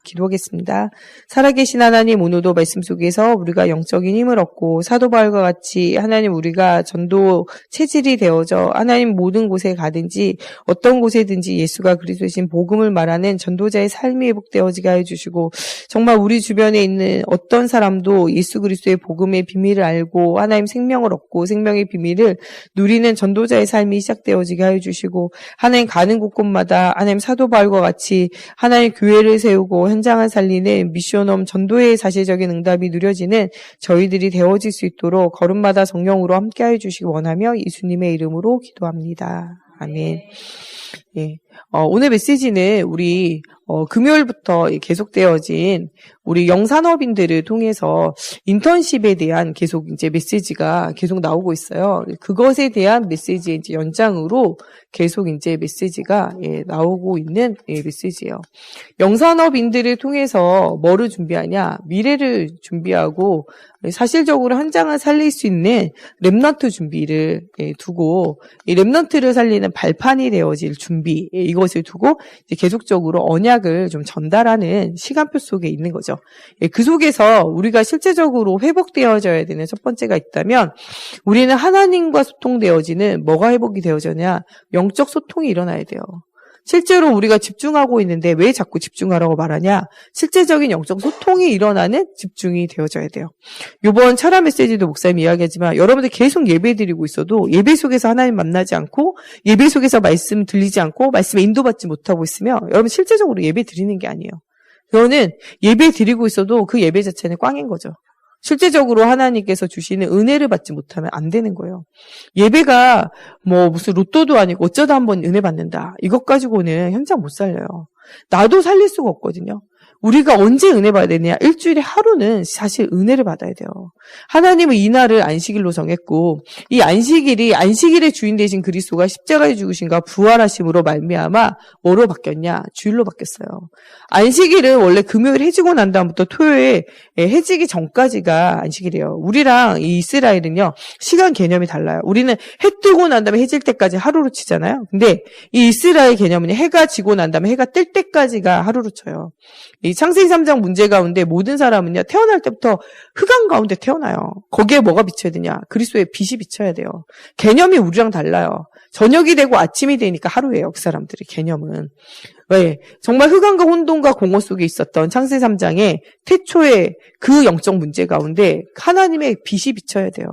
기도하겠습니다. 살아계신 하나님, 오늘도 말씀 속에서 우리가 영적인 힘을 얻고 사도 바울과 같이 하나님 우리가 전도 체질이 되어져 하나님 모든 곳에 가든지 어떤 곳에든지 예수가 그리스도이신 복음을 말하는 전도자의 삶이 회복되어지게 해주시고 정말 우리 주변에 있는 어떤 사람도 예수 그리스도의 복음의 비밀을 알고 하나님 생명을 얻고 생명의 비밀을 누리는 전도자의 삶이 시작되어지게 해주시고 하나님 가는 곳곳마다 하나님 사도 바울과 같이 하나님 교회를 세우고 현장을 살리는 미션홈 전도의 사실적인 응답이 누려지는 저희들이 되어질 수 있도록 걸음마다 성령으로 함께해 주시기 원하며 예수님의 이름으로 기도합니다. 아멘. 예. 오늘 메시지는 우리 금요일부터 계속되어진 우리 영산업인들을 통해서 인턴십에 대한 계속 이제 메시지가 계속 나오고 있어요. 그것에 대한 메시지의 이제 연장으로 계속 이제 메시지가 나오고 있는 메시지예요. 영산업인들을 통해서 뭐를 준비하냐? 미래를 준비하고 사실적으로 현장을 살릴 수 있는 렘넌트 준비를 두고 이 렘넌트를 살리는 발판이 되어질 준비 이것을 두고 이제 계속적으로 언약을 좀 전달하는 시간표 속에 있는 거죠. 그 속에서 우리가 실제적으로 회복되어져야 되는 첫 번째가 있다면 우리는 하나님과 소통되어지는 뭐가 회복이 되어져냐? 영적 소통이 일어나야 돼요. 실제로 우리가 집중하고 있는데 왜 자꾸 집중하라고 말하냐? 실제적인 영적 소통이 일어나는 집중이 되어져야 돼요. 이번 철학 메시지도 목사님이 이야기하지만 여러분들 계속 예배 드리고 있어도 예배 속에서 하나님 만나지 않고 예배 속에서 말씀 들리지 않고 말씀에 인도받지 못하고 있으면 여러분 실제적으로 예배 드리는 게 아니에요. 그거는 예배 드리고 있어도 그 예배 자체는 꽝인 거죠. 실제적으로 하나님께서 주시는 은혜를 받지 못하면 안 되는 거예요. 예배가 뭐 무슨 로또도 아니고 어쩌다 한번 은혜 받는다. 이것 가지고는 현장 못 살려요. 나도 살릴 수가 없거든요. 우리가 언제 은혜 받아야 되냐? 일주일에 하루는 사실 은혜를 받아야 돼요. 하나님은 이날을 안식일로 정했고 이 안식일의 주인 되신 그리스도가 십자가에 죽으신가 부활하심으로 말미암아 뭐로 바뀌었냐? 주일로 바뀌었어요. 안식일은 원래 금요일 해지고 난 다음부터 토요일 해지기 전까지가 안식일이에요. 우리랑 이 이스라엘은요. 시간 개념이 달라요. 우리는 해 뜨고 난 다음에 해질 때까지 하루로 치잖아요. 근데 이 이스라엘 개념은 해가 지고 난 다음에 해가 뜰 때까지가 하루로 쳐요. 이 창세기 3장 문제 가운데 모든 사람은요. 태어날 때부터 흑암 가운데 태어나요. 거기에 뭐가 비쳐야 되냐? 그리스도의 빛이 비쳐야 돼요. 개념이 우리랑 달라요. 저녁이 되고 아침이 되니까 하루예요. 그 사람들의 개념은. 왜? 정말 흑암과 혼돈과 공허 속에 있었던 창세기 3장의 태초의 그 영적 문제 가운데 하나님의 빛이 비쳐야 돼요.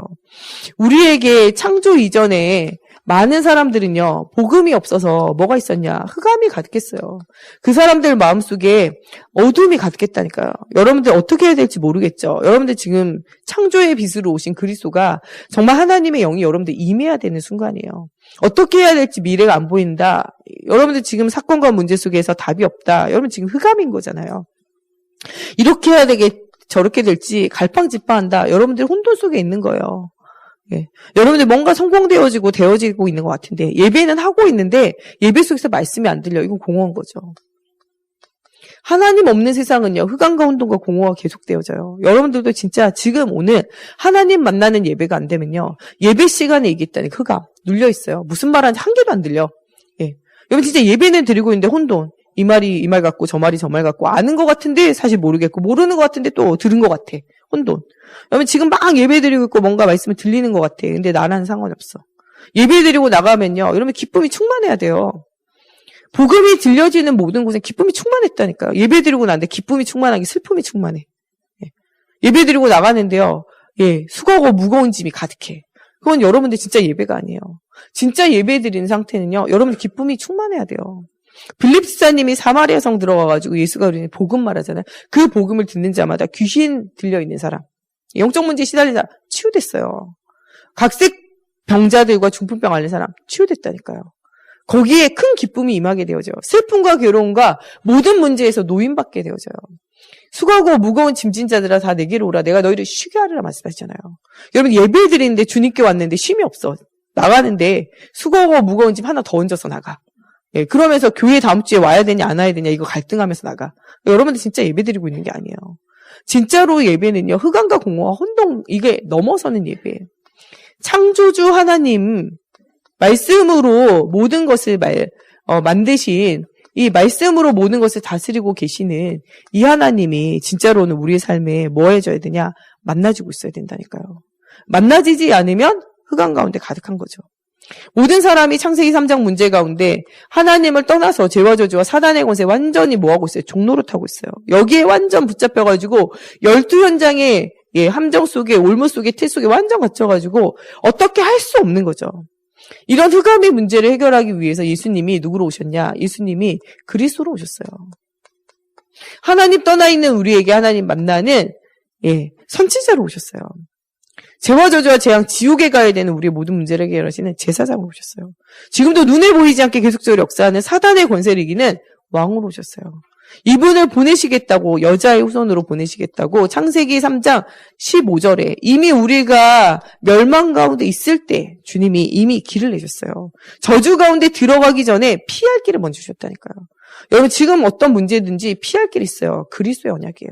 우리에게 창조 이전에 많은 사람들은요, 복음이 없어서 뭐가 있었냐? 흑암이 가득했어요. 그 사람들 마음속에 어둠이 가득했다니까요. 여러분들 어떻게 해야 될지 모르겠죠. 여러분들 지금 창조의 빛으로 오신 그리스도가 정말 하나님의 영이 여러분들 임해야 되는 순간이에요. 어떻게 해야 될지 미래가 안 보인다. 여러분들 지금 사건과 문제 속에서 답이 없다. 여러분 지금 흑암인 거잖아요. 이렇게 해야 되게 저렇게 될지 갈팡질팡한다. 여러분들 혼돈 속에 있는 거예요. 예. 여러분들 뭔가 되어지고 있는 것 같은데 예배는 하고 있는데 예배 속에서 말씀이 안 들려. 이건 공허한 거죠. 하나님 없는 세상은요. 흑암과 혼돈과 공허가 계속되어져요. 여러분들도 진짜 지금 오늘 하나님 만나는 예배가 안 되면요. 예배 시간에 얘기했다니 흑암 눌려 있어요. 무슨 말하는지 한 개도 안 들려. 예. 여러분 진짜 예배는 드리고 있는데 혼돈. 이 말이 이 말 같고 저 말이 저 말 같고 아는 것 같은데 사실 모르겠고 모르는 것 같은데 또 들은 것 같아. 혼돈. 여러분 지금 막 예배드리고 있고 뭔가 말씀을 들리는 것 같아. 근데 나랑 상관이 없어. 예배드리고 나가면요. 여러분 기쁨이 충만해야 돼요. 복음이 들려지는 모든 곳에 기쁨이 충만했다니까요. 예배드리고 나는데 기쁨이 충만하게 슬픔이 충만해. 예. 예배드리고 나가는데요. 예, 수고하고 무거운 짐이 가득해. 그건 여러분들 진짜 예배가 아니에요. 진짜 예배드리는 상태는요. 여러분들 기쁨이 충만해야 돼요. 빌립 집사님이 사마리아 성 들어가가지고 예수가 우리는 복음 말하잖아요. 그 복음을 듣는 자마다 귀신 들려있는 사람, 영적 문제에 시달린 사람 치유됐어요. 각색 병자들과 중풍병 앓는 사람 치유됐다니까요. 거기에 큰 기쁨이 임하게 되어져요. 슬픔과 괴로움과 모든 문제에서 노인받게 되어져요. 수고하고 무거운 짐진 자들아 다 내게로 오라. 내가 너희를 쉬게 하리라 말씀하시잖아요. 여러분 예배 드리는데 주님께 왔는데 쉼이 없어. 나가는데 수고하고 무거운 짐 하나 더 얹어서 나가. 예, 그러면서 교회 다음 주에 와야 되냐 안 와야 되냐 이거 갈등하면서 나가. 여러분들 진짜 예배 드리고 있는 게 아니에요. 진짜로 예배는요. 흑암과 공허와 혼동 이게 넘어서는 예배예요. 창조주 하나님 말씀으로 모든 것을 만드신 이 말씀으로 모든 것을 다스리고 계시는 이 하나님이 진짜로는 우리의 삶에 뭐 해줘야 되냐? 만나지고 있어야 된다니까요. 만나지지 않으면 흑암 가운데 가득한 거죠. 모든 사람이 창세기 3장 문제 가운데 하나님을 떠나서 죄와 저주와 사단의 권세 완전히 뭐하고 있어요? 종노릇하고 있어요. 여기에 완전 붙잡혀가지고 12현장의 함정 속에 올무 속에 틀 속에 완전 갇혀가지고 어떻게 할 수 없는 거죠. 이런 흑암의 문제를 해결하기 위해서 예수님이 누구로 오셨냐? 예수님이 그리스도로 오셨어요. 하나님 떠나 있는 우리에게 하나님 만나는 선지자로 오셨어요. 죄와 저주와 재앙, 지옥에 가야 되는 우리의 모든 문제를 해결하시는 제사장으로 오셨어요. 지금도 눈에 보이지 않게 계속적으로 역사하는 사단의 권세를 이기는 왕으로 오셨어요. 이분을 보내시겠다고, 여자의 후손으로 보내시겠다고 창세기 3장 15절에 이미 우리가 멸망 가운데 있을 때 주님이 이미 길을 내셨어요. 저주 가운데 들어가기 전에 피할 길을 먼저 주셨다니까요. 여러분 지금 어떤 문제든지 피할 길이 있어요. 그리스도의 언약이에요.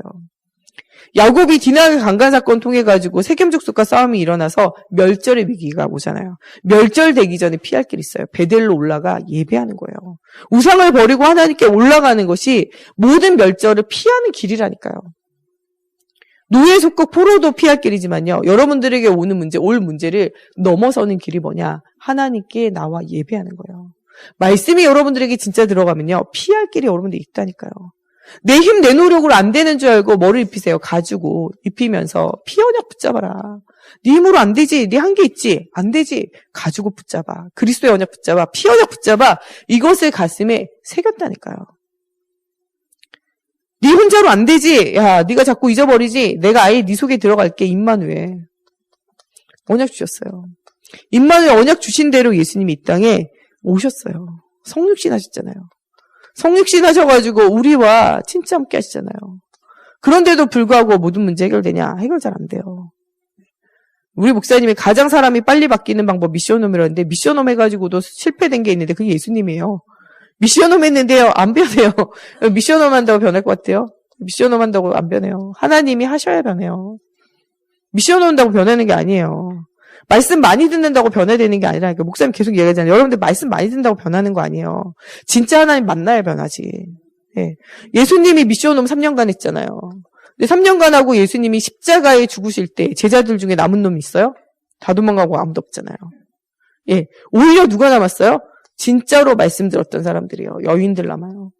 야곱이 디나의 강간 사건 통해 가지고 세겜 족속과 싸움이 일어나서 멸절의 위기가 오잖아요. 멸절되기 전에 피할 길이 있어요. 베델로 올라가 예배하는 거예요. 우상을 버리고 하나님께 올라가는 것이 모든 멸절을 피하는 길이라니까요. 노예 속국 포로도 피할 길이지만요. 여러분들에게 오는 문제, 올 문제를 넘어서는 길이 뭐냐? 하나님께 나와 예배하는 거예요. 말씀이 여러분들에게 진짜 들어가면요. 피할 길이 여러분들 있다니까요. 내 힘, 내 노력으로 안 되는 줄 알고 뭐를 입히세요? 가지고 입히면서 피 언약 붙잡아라. 네 힘으로 안 되지. 네 한계 있지. 안 되지. 가지고 붙잡아. 그리스도의 언약 붙잡아. 피 언약 붙잡아. 이것을 가슴에 새겼다니까요. 네 혼자로 안 되지. 야, 네가 자꾸 잊어버리지. 내가 아예 네 속에 들어갈게. 임마누엘. 언약 주셨어요. 임마누엘 언약 주신 대로 예수님이 이 땅에 오셨어요. 성육신 하셨잖아요. 성육신 하셔가지고 우리와 진짜 함께 하시잖아요. 그런데도 불구하고 모든 문제 해결되냐? 해결 잘 안 돼요. 우리 목사님이 가장 사람이 빨리 바뀌는 방법 미션홈이라는데 미션홈 해가지고도 실패된 게 있는데 그게 예수님이에요. 미션홈 했는데요. 안 변해요. 미션홈 한다고 변할 것 같아요? 미션홈 한다고 안 변해요. 하나님이 하셔야 변해요. 미션홈 한다고 변하는 게 아니에요. 말씀 많이 듣는다고 변화되는 게 아니라, 목사님 계속 얘기하잖아요. 여러분들 말씀 많이 듣는다고 변하는 거 아니에요. 진짜 하나님 만나야 변하지. 예. 예수님이 미션홈 3년간 했잖아요. 근데 3년간 하고 예수님이 십자가에 죽으실 때 제자들 중에 남은 놈이 있어요? 다 도망가고 아무도 없잖아요. 예. 오히려 누가 남았어요? 진짜로 말씀 들었던 사람들이요. 여인들 남아요.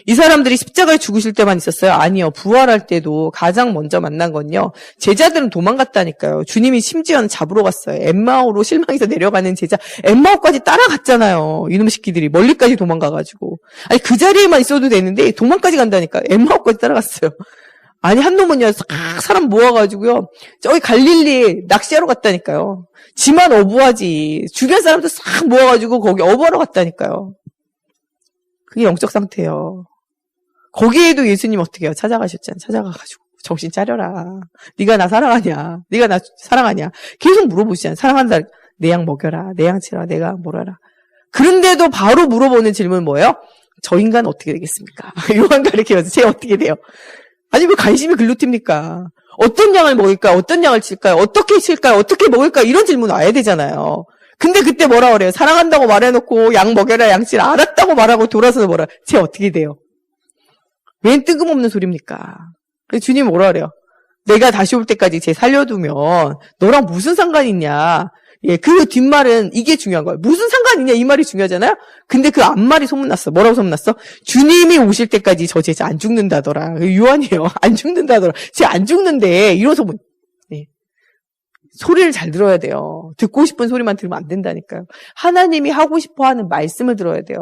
이 사람들이 십자가에 죽으실 때만 있었어요? 아니요. 부활할 때도 가장 먼저 만난 건요. 제자들은 도망갔다니까요. 주님이 심지어는 잡으러 갔어요. 엠마오로 실망해서 내려가는 제자. 엠마오까지 따라갔잖아요. 이놈의 새끼들이 멀리까지 도망가가지고. 아니 그 자리에만 있어도 되는데 도망까지 간다니까. 엠마오까지 따라갔어요. 아니 한 놈은요. 싹 사람 모아가지고요. 저기 갈릴리에 낚시하러 갔다니까요. 지만 어부하지. 주변 사람들 싹 모아가지고 거기 어부하러 갔다니까요. 그게 영적 상태예요. 거기에도 예수님 어떻게 해요? 찾아가셨잖아요. 찾아가가지고 정신 차려라. 네가 나 사랑하냐? 네가 나 사랑하냐? 계속 물어보시잖아요. 사랑한다. 내 양 먹여라. 내 양 치라. 내가 뭐라라. 그런데도 바로 물어보는 질문은 뭐예요? 저 인간 어떻게 되겠습니까? 요한 가르쳐서 쟤 어떻게 돼요? 아니 왜 관심이 글로 튑니까? 어떤 양을 먹일까요? 어떤 양을 칠까요? 어떻게 칠까요? 어떻게 먹을까요? 이런 질문 와야 되잖아요. 근데 그때 뭐라 그래요? 사랑한다고 말해놓고 양 먹여라 양치라 알았다고 말하고 돌아서 뭐라 쟤 어떻게 돼요? 웬 뜬금없는 소리입니까? 주님 뭐라 그래요? 내가 다시 올 때까지 쟤 살려두면 너랑 무슨 상관이 있냐? 예, 그 뒷말은 이게 중요한 거예요. 무슨 상관이 있냐 이 말이 중요하잖아요. 근데 그 앞말이 소문났어. 뭐라고 소문났어? 주님이 오실 때까지 저 제자 안 죽는다더라. 요한이에요. 안 죽는다더라. 쟤 안 죽는데 이런 소문. 예. 소리를 잘 들어야 돼요. 듣고 싶은 소리만 들으면 안 된다니까요. 하나님이 하고 싶어하는 말씀을 들어야 돼요.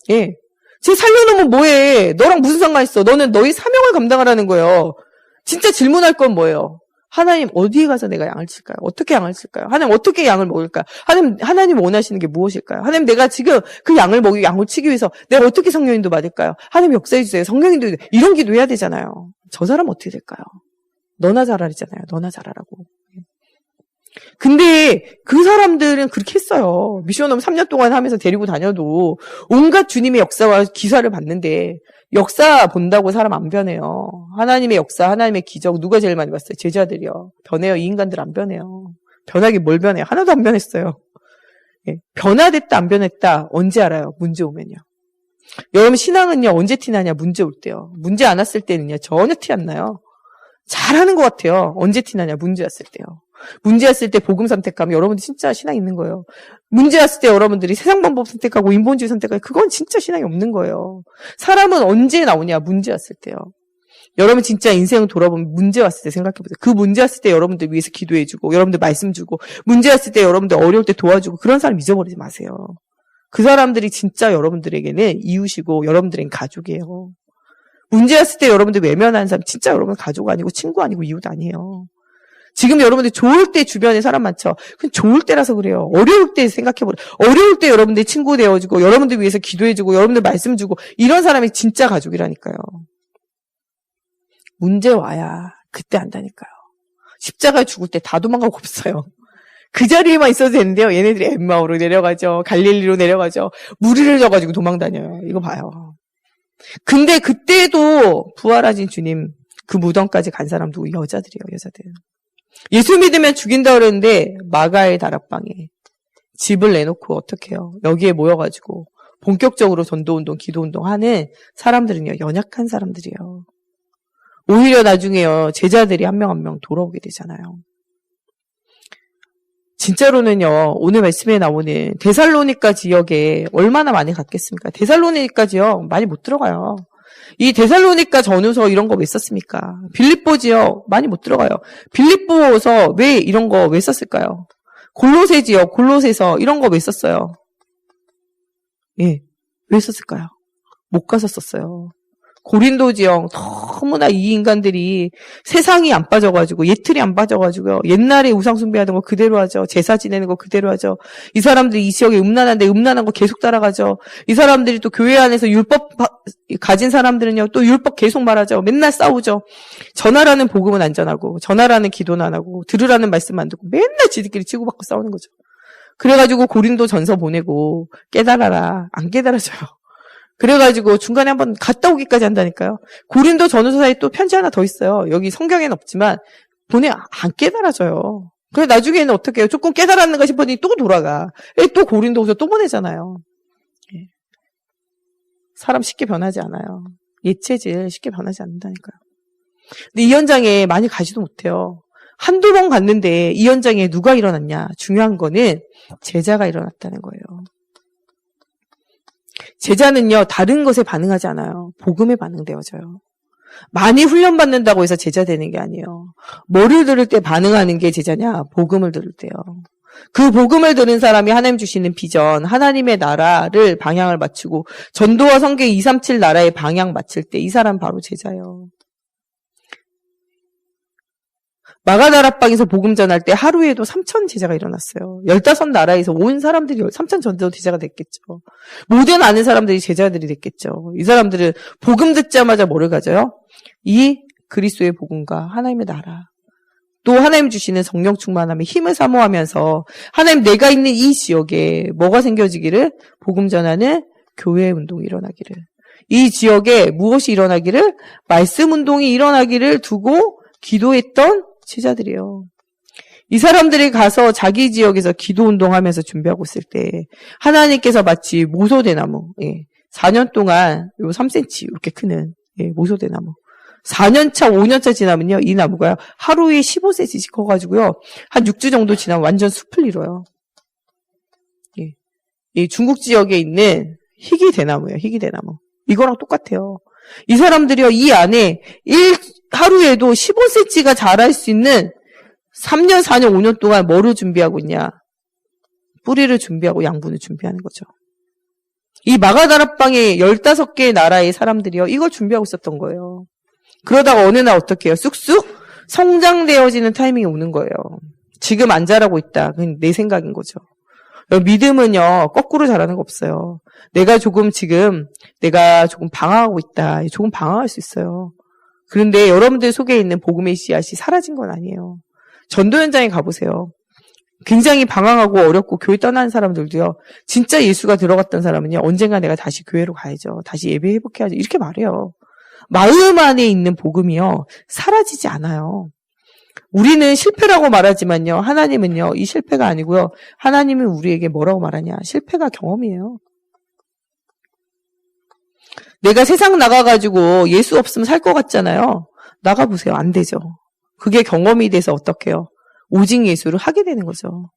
예, 쟤 살려놓으면 뭐해? 너랑 무슨 상관 있어? 너는 너희 사명을 감당하라는 거예요. 진짜 질문할 건 뭐예요? 하나님 어디에 가서 내가 양을 칠까요? 어떻게 양을 칠까요? 하나님 어떻게 양을 먹을까요? 하나님 원하시는 게 무엇일까요? 하나님 내가 지금 그 양을 먹이고 양을 치기 위해서 내가 어떻게 성령인도 받을까요? 하나님 역사해 주세요. 성령인도 이런 기도 해야 되잖아요. 저 사람 어떻게 될까요? 너나 잘하잖아요. 너나 잘하라고. 근데 그 사람들은 그렇게 했어요. 미션홈 3년 동안 하면서 데리고 다녀도 온갖 주님의 역사와 기사를 봤는데 역사 본다고 사람 안 변해요. 하나님의 역사, 하나님의 기적 누가 제일 많이 봤어요? 제자들이요. 변해요. 이 인간들 안 변해요. 변하게 뭘 변해요? 하나도 안 변했어요. 변화됐다 안 변했다 언제 알아요? 문제 오면요. 여러분 신앙은요 언제 티나냐? 문제 올 때요. 문제 안 왔을 때는요 전혀 티 안 나요. 잘하는 것 같아요. 언제 티나냐? 문제 왔을 때요. 문제 왔을 때 복음 선택하면 여러분들 진짜 신앙 있는 거예요. 문제 왔을 때 여러분들이 세상 방법 선택하고 인본주의 선택하고 그건 진짜 신앙이 없는 거예요. 사람은 언제 나오냐? 문제 왔을 때요. 여러분 진짜 인생을 돌아보면 문제 왔을 때 생각해보세요. 그 문제 왔을 때 여러분들 위해서 기도해주고 여러분들 말씀 주고 문제 왔을 때 여러분들 어려울 때 도와주고 그런 사람 잊어버리지 마세요. 그 사람들이 진짜 여러분들에게는 이웃이고 여러분들에게는 가족이에요. 문제 왔을 때 여러분들 외면하는 사람 진짜 여러분 가족 아니고 친구 아니고 이웃 아니에요. 지금 여러분들 좋을 때 주변에 사람 많죠. 그냥 좋을 때라서 그래요. 어려울 때 생각해보세요. 어려울 때 여러분들 친구 되어주고 여러분들 위해서 기도해주고 여러분들 말씀 주고 이런 사람이 진짜 가족이라니까요. 문제 와야 그때 안다니까요. 십자가에 죽을 때 다 도망가고 없어요. 그 자리에만 있어도 되는데요. 얘네들이 엠마오로 내려가죠. 갈릴리로 내려가죠. 무리를 져가지고 도망다녀요. 이거 봐요. 근데 그때도 부활하신 주님 그 무덤까지 간 사람 누구? 여자들이에요. 여자들. 예수 믿으면 죽인다 그러는데 마가의 다락방에 집을 내놓고 어떻게 해요? 여기에 모여가지고 본격적으로 전도운동, 기도운동 하는 사람들은요. 연약한 사람들이에요. 오히려 나중에요. 제자들이 한 명 한 명 돌아오게 되잖아요. 진짜로는요. 오늘 말씀에 나오는 데살로니가 지역에 얼마나 많이 갔겠습니까? 데살로니가 지역 많이 못 들어가요. 이 데살로니가 전후서 이런 거 왜 썼습니까? 빌립보 지역 많이 못 들어가요. 빌립보서 왜 이런 거 왜 썼을까요? 골로새 지역, 골로새서 이런 거 왜 썼어요? 예, 왜 썼을까요? 못 가서 썼어요. 고린도 지역 너무나 이 인간들이 세상이 안 빠져가지고 예틀이 안 빠져가지고요. 옛날에 우상 숭배하던 거 그대로 하죠. 제사 지내는 거 그대로 하죠. 이 사람들이 이 지역에 음란한데 음란한 거 계속 따라가죠. 이 사람들이 또 교회 안에서 율법 가진 사람들은요. 또 율법 계속 말하죠. 맨날 싸우죠. 전하라는 복음은 안 전하고 전하라는 기도는 안 하고 들으라는 말씀 안 듣고 맨날 지들끼리 치고받고 싸우는 거죠. 그래가지고 고린도 전서 보내고 깨달아라. 안 깨달아져요. 그래가지고 중간에 한번 갔다 오기까지 한다니까요. 고린도 전후서에 또 편지 하나 더 있어요. 여기 성경에는 없지만 안 깨달아져요. 그래 나중에는 어떻게 해요? 조금 깨달았는가 싶더니 또 돌아가. 또 고린도후서 또 보내잖아요. 사람 쉽게 변하지 않아요. 옛체질 쉽게 변하지 않는다니까요. 근데 이 현장에 많이 가지도 못해요. 한두 번 갔는데 이 현장에 누가 일어났냐? 중요한 거는 제자가 일어났다는 거예요. 제자는요, 다른 것에 반응하지 않아요. 복음에 반응되어져요. 많이 훈련받는다고 해서 제자 되는 게 아니에요. 뭐를 들을 때 반응하는 게 제자냐? 복음을 들을 때요. 그 복음을 들은 사람이 하나님 주시는 비전, 하나님의 나라를 방향을 맞추고 전도와 성경 237 나라의 방향 맞출 때 이 사람 바로 제자예요. 마가다락방에서 복음 전할 때 하루에도 3,000 제자가 일어났어요. 15나라에서 온 사람들이 3,000 전도 제자가 됐겠죠. 모든 아는 사람들이 제자들이 됐겠죠. 이 사람들은 복음 듣자마자 뭐를 가져요? 이 그리스도의 복음과 하나님의 나라. 또 하나님 주시는 성령 충만함에 힘을 사모하면서 하나님 내가 있는 이 지역에 뭐가 생겨지기를? 복음 전하는 교회 운동이 일어나기를. 이 지역에 무엇이 일어나기를? 말씀 운동이 일어나기를 두고 기도했던 제자들이에요. 이 사람들이 가서 자기 지역에서 기도 운동하면서 준비하고 있을 때 하나님께서 마치 모소대나무 4년 동안 요 3cm 이렇게 크는 모소대나무 4년차 5년차 지나면요 이 나무가 하루에 15cm씩 커가지고요 한 6주 정도 지나면 완전 숲을 이뤄요. 이 중국 지역에 있는 희귀대나무예요. 희귀대나무 이거랑 똑같아요. 이 사람들이요 이 안에 하루에도 15cm가 자랄 수 있는 3년, 4년, 5년 동안 뭐를 준비하고 있냐? 뿌리를 준비하고 양분을 준비하는 거죠. 이 마가다락방의 15개의 나라의 사람들이요. 이걸 준비하고 있었던 거예요. 그러다가 어느 날 어떻게 해요? 쑥쑥 성장되어지는 타이밍이 오는 거예요. 지금 안 자라고 있다. 그건 내 생각인 거죠. 믿음은요. 거꾸로 자라는 거 없어요. 내가 조금 방황하고 있다. 조금 방황할 수 있어요. 그런데 여러분들 속에 있는 복음의 씨앗이 사라진 건 아니에요. 전도 현장에 가보세요. 굉장히 방황하고 어렵고 교회 떠나는 사람들도요. 진짜 예수가 들어갔던 사람은요. 언젠가 내가 다시 교회로 가야죠. 다시 예배 회복해야죠. 이렇게 말해요. 마음 안에 있는 복음이요. 사라지지 않아요. 우리는 실패라고 말하지만요. 하나님은요. 이 실패가 아니고요. 하나님은 우리에게 뭐라고 말하냐. 실패가 경험이에요. 내가 세상 나가가지고 예수 없으면 살 것 같잖아요. 나가보세요. 안 되죠. 그게 경험이 돼서 어떡해요? 오직 예수를 하게 되는 거죠.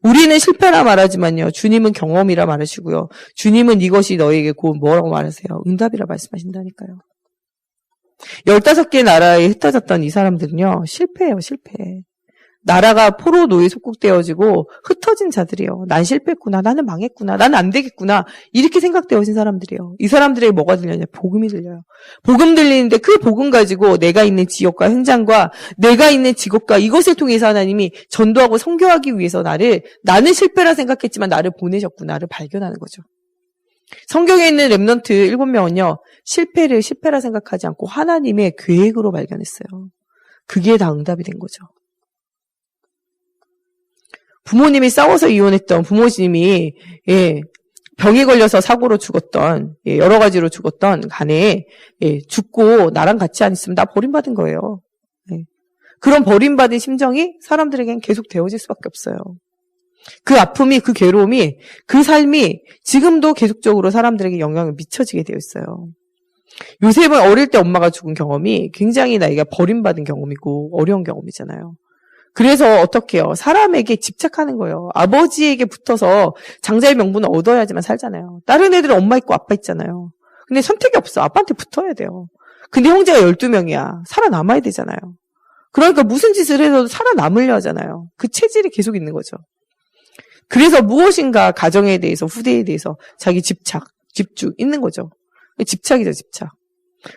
우리는 실패라 말하지만요. 주님은 경험이라 말하시고요. 주님은 이것이 너에게 곧 뭐라고 말하세요? 응답이라 말씀하신다니까요. 15개 나라에 흩어졌던 이 사람들은요. 실패예요. 실패. 나라가 포로 노예 속국되어지고 흩어진 자들이요. 난 실패했구나. 나는 망했구나. 나는 안 되겠구나. 이렇게 생각되어진 사람들이요. 이 사람들에게 뭐가 들려냐? 복음이 들려요. 복음 들리는데 그 복음 가지고 내가 있는 지역과 현장과 내가 있는 직업과 이것을 통해서 하나님이 전도하고 선교하기 위해서 나는 실패라 생각했지만 나를 보내셨구나. 나를 발견하는 거죠. 성경에 있는 렘넌트 7명은요. 실패를 실패라 생각하지 않고 하나님의 계획으로 발견했어요. 그게 다 응답이 된 거죠. 부모님이 싸워서 이혼했던 부모님이 병에 걸려서 사고로 죽었던 여러 가지로 죽었던 간에 죽고 나랑 같이 안 있으면 나 버림받은 거예요. 그런 버림받은 심정이 사람들에겐 계속 되어질 수밖에 없어요. 그 아픔이 그 괴로움이 그 삶이 지금도 계속적으로 사람들에게 영향을 미쳐지게 되어 있어요. 요셉은 어릴 때 엄마가 죽은 경험이 굉장히 나이가 버림받은 경험이고 어려운 경험이잖아요. 그래서 어떻게 해요? 사람에게 집착하는 거예요. 아버지에게 붙어서 장자의 명분을 얻어야지만 살잖아요. 다른 애들은 엄마 있고 아빠 있잖아요. 근데 선택이 없어. 아빠한테 붙어야 돼요. 근데 형제가 12명이야. 살아남아야 되잖아요. 그러니까 무슨 짓을 해도 살아남으려 하잖아요. 그 체질이 계속 있는 거죠. 그래서 무엇인가 가정에 대해서 후대에 대해서 자기 집중 있는 거죠. 집착이죠, 집착.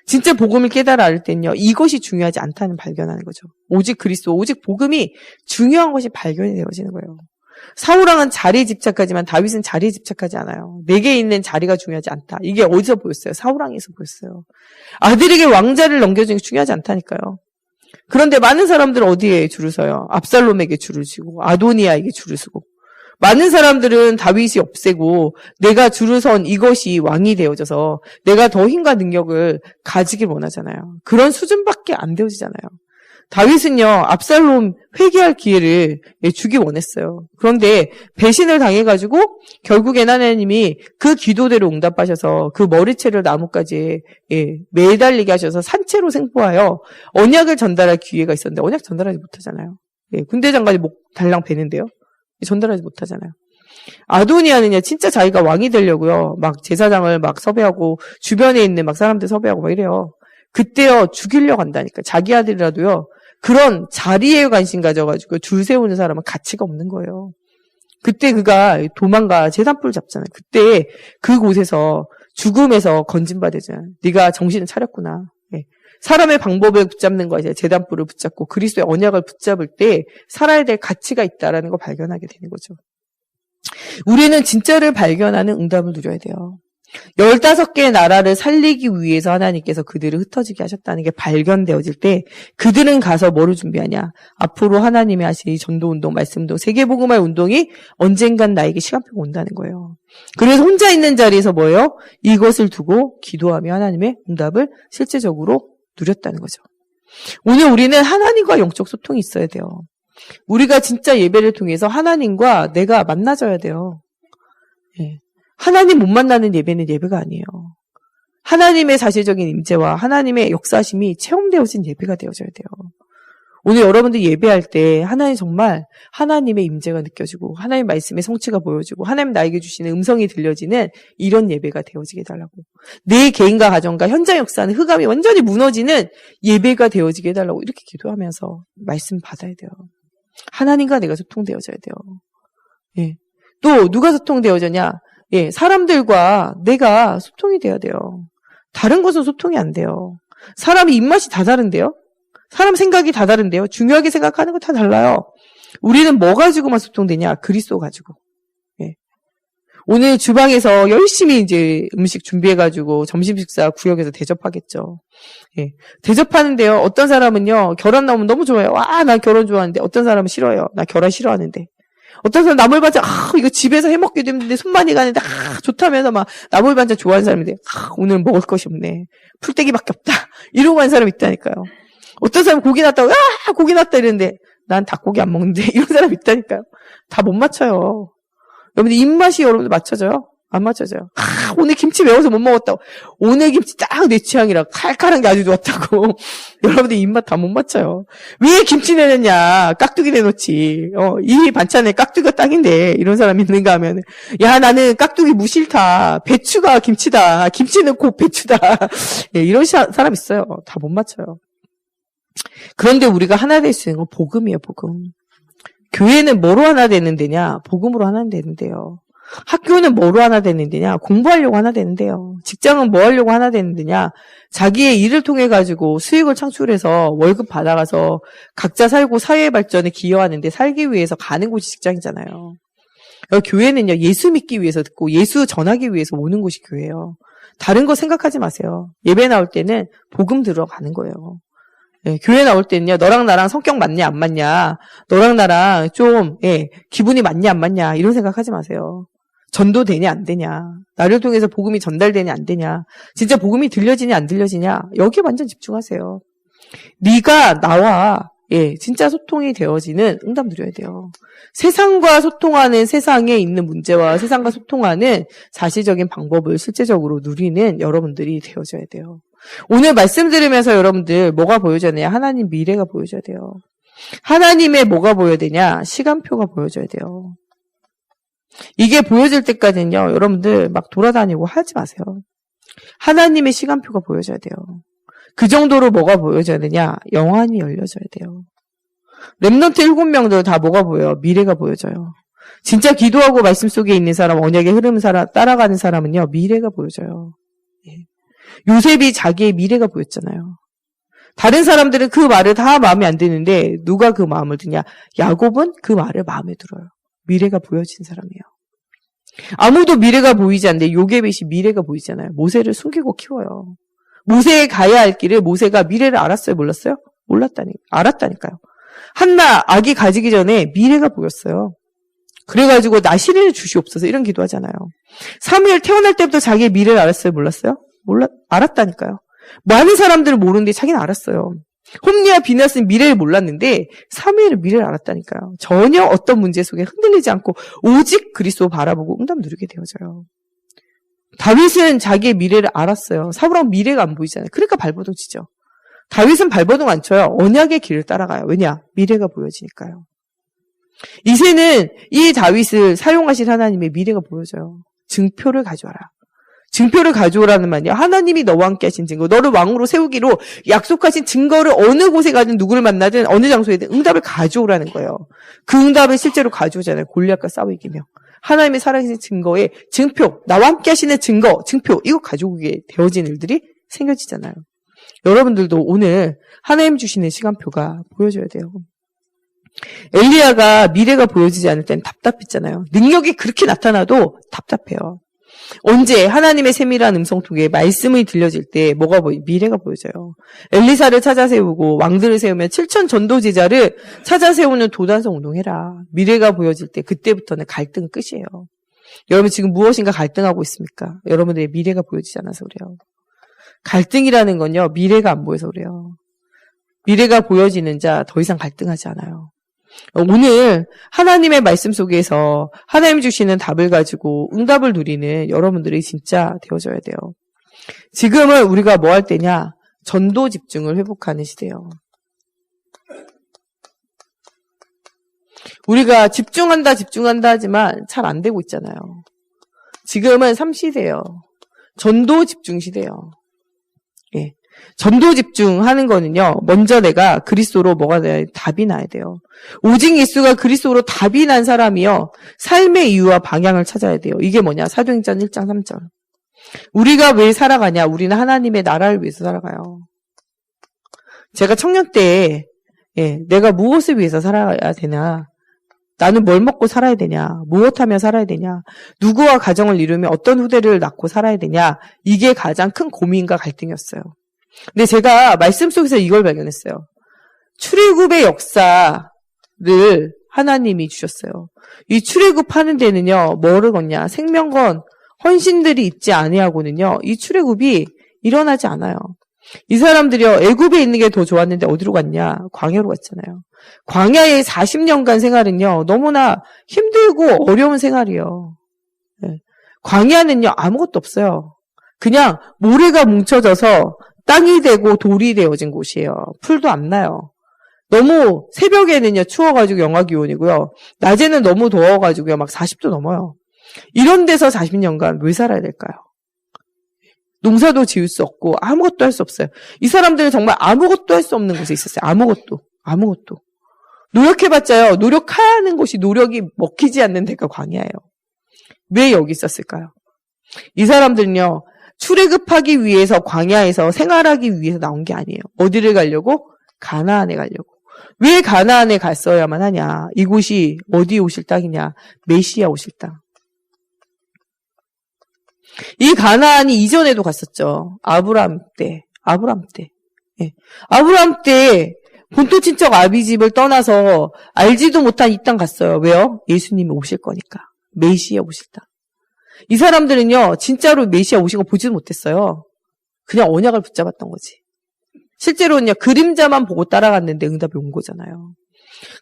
진짜 복음을 깨달아 알 때는요. 이것이 중요하지 않다는 발견하는 거죠. 오직 그리스도, 오직 복음이 중요한 것이 발견이 되어지는 거예요. 사울왕은 자리에 집착하지만 다윗은 자리에 집착하지 않아요. 내게 있는 자리가 중요하지 않다. 이게 어디서 보였어요? 사울왕에서 보였어요. 아들에게 왕자를 넘겨주는 게 중요하지 않다니까요. 그런데 많은 사람들은 어디에 줄을 서요? 압살롬에게 줄을 서고 아도니아에게 줄을 서고 많은 사람들은 다윗이 없애고 내가 줄을 선 이것이 왕이 되어져서 내가 더 힘과 능력을 가지길 원하잖아요. 그런 수준밖에 안 되어지잖아요. 다윗은요. 압살롬 회개할 기회를 주기 원했어요. 그런데 배신을 당해가지고 결국엔 하나님이 그 기도대로 응답하셔서 그 머리채를 나뭇가지에 매달리게 하셔서 산채로 생포하여 언약을 전달할 기회가 있었는데 언약 전달하지 못하잖아요. 군대 장관이 목 달랑 베는데요. 전달하지 못하잖아요. 아도니아는요, 진짜 자기가 왕이 되려고요, 막 제사장을 막 섭외하고, 주변에 있는 막 사람들 섭외하고 막 이래요. 그때요, 죽이려고 한다니까. 자기 아들이라도요, 그런 자리에 관심 가져가지고 줄 세우는 사람은 가치가 없는 거예요. 그때 그가 도망가 제단불 잡잖아요. 그때 그곳에서 죽음에서 건진받으잖아요. 네가 정신을 차렸구나. 사람의 방법을 붙잡는 거야. 제단불을 붙잡고 그리스도의 언약을 붙잡을 때 살아야 될 가치가 있다라는 걸 발견하게 되는 거죠. 우리는 진짜를 발견하는 응답을 누려야 돼요. 15개의 나라를 살리기 위해서 하나님께서 그들을 흩어지게 하셨다는 게 발견되어질 때 그들은 가서 뭐를 준비하냐. 앞으로 하나님이 하실 이 전도운동, 말씀운동, 세계복음화 운동이 언젠간 나에게 시간표가 온다는 거예요. 그래서 혼자 있는 자리에서 뭐예요? 이것을 두고 기도하며 하나님의 응답을 실제적으로 누렸다는 거죠. 오늘 우리는 하나님과 영적 소통이 있어야 돼요. 우리가 진짜 예배를 통해서 하나님과 내가 만나져야 돼요. 하나님 못 만나는 예배는 예배가 아니에요. 하나님의 사실적인 임재와 하나님의 역사심이 체험되어진 예배가 되어져야 돼요. 오늘 여러분들 예배할 때 하나님 정말 하나님의 임재가 느껴지고 하나님 말씀의 성취가 보여지고 하나님 나에게 주시는 음성이 들려지는 이런 예배가 되어지게 해달라고. 내 개인과 가정과 현장 역사는 흑암이 완전히 무너지는 예배가 되어지게 해달라고 이렇게 기도하면서 말씀 받아야 돼요. 하나님과 내가 소통되어져야 돼요. 또 누가 소통되어졌냐? 사람들과 내가 소통이 돼야 돼요. 다른 것은 소통이 안 돼요. 사람이 입맛이 다 다른데요? 사람 생각이 다 다른데요? 중요하게 생각하는 거 다 달라요. 우리는 뭐 가지고만 소통되냐? 그리스도 가지고. 오늘 주방에서 열심히 이제 음식 준비해가지고 점심 식사 구역에서 대접하겠죠. 대접하는데요. 어떤 사람은요, 결혼 나오면 너무 좋아해요. 와, 나 결혼 좋아하는데. 어떤 사람은 싫어요. 나 결혼 싫어하는데. 어떤 사람 나물 반찬, 이거 집에서 해 먹기도 힘든데 손 많이 가는데, 좋다면서 막 나물 반찬 좋아하는 사람인데, 오늘 먹을 것이 없네. 풀떼기밖에 없다. 이러고 하는 사람이 있다니까요. 어떤 사람은 고기 났다고, 고기 났다 이러는데, 난 닭고기 안 먹는데, 이런 사람 있다니까요. 다 못 맞춰요. 여러분들 입맛이 여러분들 맞춰져요? 안 맞춰져요. 오늘 김치 매워서 못 먹었다고. 오늘 김치 딱 내 취향이라 칼칼한 게 아주 좋았다고. 여러분들 입맛 다 못 맞춰요. 왜 김치 내느냐? 깍두기 내놓지. 이 반찬에 깍두기가 딱인데 이런 사람 있는가 하면 야 나는 깍두기 무싫다. 배추가 김치다. 김치는 곧 배추다. 예, 이런 사람 있어요. 다 못 맞춰요. 그런데 우리가 하나 될 수 있는 건 복음이에요. 복음. 교회는 뭐로 하나 되는 데냐? 복음으로 하나 되는 데요. 학교는 뭐로 하나 되는 데냐? 공부하려고 하나 되는데요. 직장은 뭐 하려고 하나 되는 데냐? 자기의 일을 통해 가지고 수익을 창출해서 월급 받아가서 각자 살고 사회 발전에 기여하는데 살기 위해서 가는 곳이 직장이잖아요. 교회는요, 예수 믿기 위해서 듣고 예수 전하기 위해서 오는 곳이 교회예요. 다른 거 생각하지 마세요. 예배 나올 때는 복음 들어가는 거예요. 예, 교회 나올 때는요, 너랑 나랑 성격 맞냐, 안 맞냐, 너랑 나랑 좀, 기분이 맞냐, 안 맞냐, 이런 생각하지 마세요. 전도되냐, 안 되냐, 나를 통해서 복음이 전달되냐, 안 되냐, 진짜 복음이 들려지냐, 안 들려지냐, 여기에 완전 집중하세요. 네가 나와, 진짜 소통이 되어지는 응답 누려야 돼요. 세상과 소통하는 세상에 있는 문제와 세상과 소통하는 사실적인 방법을 실제적으로 누리는 여러분들이 되어져야 돼요. 오늘 말씀 들으면서 여러분들 뭐가 보여져야 되냐? 하나님 미래가 보여져야 돼요. 하나님의 뭐가 보여야 되냐? 시간표가 보여져야 돼요. 이게 보여질 때까지는요, 여러분들 막 돌아다니고 하지 마세요. 하나님의 시간표가 보여져야 돼요. 그 정도로 뭐가 보여져야 되냐? 영안이 열려져야 돼요. 렘넌트 7명들 다 뭐가 보여요? 미래가 보여져요. 진짜 기도하고 말씀 속에 있는 사람, 언약의 흐름 따라가는 사람은요, 미래가 보여져요. 요셉이 자기의 미래가 보였잖아요. 다른 사람들은 그 말을 다 마음에 안 드는데 누가 그 마음을 드냐? 야곱은 그 말을 마음에 들어요. 미래가 보여진 사람이에요. 아무도 미래가 보이지 않는데 요게벳이 미래가 보이잖아요. 모세를 숨기고 키워요. 모세에 가야 할 길을 모세가 미래를 알았어요? 몰랐어요? 알았다니까요. 한나 아기 가지기 전에 미래가 보였어요. 그래가지고 나 시리를 주시옵소서 이런 기도하잖아요. 사무엘 태어날 때부터 자기의 미래를 알았어요? 몰랐어요? 알았다니까요. 많은 사람들은 모르는데 자기는 알았어요. 홈리와 비나스는 미래를 몰랐는데 사무엘은 미래를 알았다니까요. 전혀 어떤 문제 속에 흔들리지 않고 오직 그리스도 바라보고 응답 누리게 되어져요. 다윗은 자기의 미래를 알았어요. 사울은 미래가 안 보이잖아요. 그러니까 발버둥 치죠. 다윗은 발버둥 안 쳐요. 언약의 길을 따라가요. 왜냐? 미래가 보여지니까요. 이새는 이 다윗을 사용하실 하나님의 미래가 보여져요. 증표를 가져와라. 증표를 가져오라는 말이야. 하나님이 너와 함께 하신 증거, 너를 왕으로 세우기로 약속하신 증거를 어느 곳에 가든 누구를 만나든 어느 장소에든 응답을 가져오라는 거예요. 그 응답을 실제로 가져오잖아요. 골리앗과 싸워 이기며. 하나님의 살아계신 증거의 증표, 나와 함께 하시는 증표, 이거 가져오게 되어진 일들이 생겨지잖아요. 여러분들도 오늘 하나님 주시는 시간표가 보여줘야 돼요. 엘리야가 미래가 보여지지 않을 땐 답답했잖아요. 능력이 그렇게 나타나도 답답해요. 언제 하나님의 세밀한 음성 통해 말씀이 들려질 때 미래가 보여져요. 엘리사를 찾아 세우고 왕들을 세우면 7천 전도 제자를 찾아 세우는 도단성 운동해라. 미래가 보여질 때 그때부터는 갈등 끝이에요. 여러분 지금 무엇인가 갈등하고 있습니까? 여러분들의 미래가 보여지지 않아서 그래요. 갈등이라는 건요, 미래가 안 보여서 그래요. 미래가 보여지는 자 더 이상 갈등하지 않아요. 오늘 하나님의 말씀 속에서 하나님 주시는 답을 가지고 응답을 누리는 여러분들이 진짜 되어져야 돼요. 지금은 우리가 뭐 할 때냐? 전도 집중을 회복하는 시대예요. 우리가 집중한다 하지만 잘 안 되고 있잖아요. 지금은 3시대예요. 전도 집중 시대예요. 예. 전도 집중하는 거는요, 먼저 내가 그리스도로 뭐가 돼야 답이 나야 돼요. 오직 예수가 그리스도로 답이 난 사람이요, 삶의 이유와 방향을 찾아야 돼요. 이게 뭐냐? 사도행전 1장 3절. 우리가 왜 살아가냐? 우리는 하나님의 나라를 위해서 살아가요. 제가 청년 때, 내가 무엇을 위해서 살아야 되나? 나는 뭘 먹고 살아야 되냐? 무엇하며 살아야 되냐? 누구와 가정을 이루며 어떤 후대를 낳고 살아야 되냐? 이게 가장 큰 고민과 갈등이었어요. 근데 제가 말씀 속에서 이걸 발견했어요. 출애굽의 역사를 하나님이 주셨어요. 이 출애굽하는 데는요, 뭐를 걷냐? 생명건, 헌신들이 있지 아니하고는요, 이 출애굽이 일어나지 않아요. 이 사람들이요, 애굽에 있는 게 더 좋았는데 어디로 갔냐? 광야로 갔잖아요. 광야의 40년간 생활은요, 너무나 힘들고 어려운 생활이요. 네. 광야는요, 아무것도 없어요. 그냥 모래가 뭉쳐져서 땅이 되고 돌이 되어진 곳이에요. 풀도 안 나요. 너무 새벽에는요, 추워가지고 영하 기온이고요. 낮에는 너무 더워가지고요, 막 40도 넘어요. 이런 데서 40년간 왜 살아야 될까요? 농사도 지을 수 없고 아무것도 할 수 없어요. 이 사람들은 정말 아무것도 할 수 없는 곳에 있었어요. 아무것도. 노력해봤자요. 노력하는 곳이 노력이 먹히지 않는 데가 광야예요. 왜 여기 있었을까요? 이 사람들은요. 출애굽하기 위해서 광야에서 생활하기 위해서 나온 게 아니에요. 어디를 가려고? 가나안에 가려고. 왜 가나안에 갔어야만 하냐? 이곳이 어디 오실 땅이냐? 메시아 오실 땅. 이 가나안이 이전에도 갔었죠. 아브라함 때. 예. 아브라함 때 본토 친척 아비집을 떠나서 알지도 못한 이 땅 갔어요. 왜요? 예수님이 오실 거니까. 메시아 오실 땅. 이 사람들은요, 진짜로 메시아 오신 거 보지도 못했어요. 그냥 언약을 붙잡았던 거지. 실제로는요, 그림자만 보고 따라갔는데 응답이 온 거잖아요.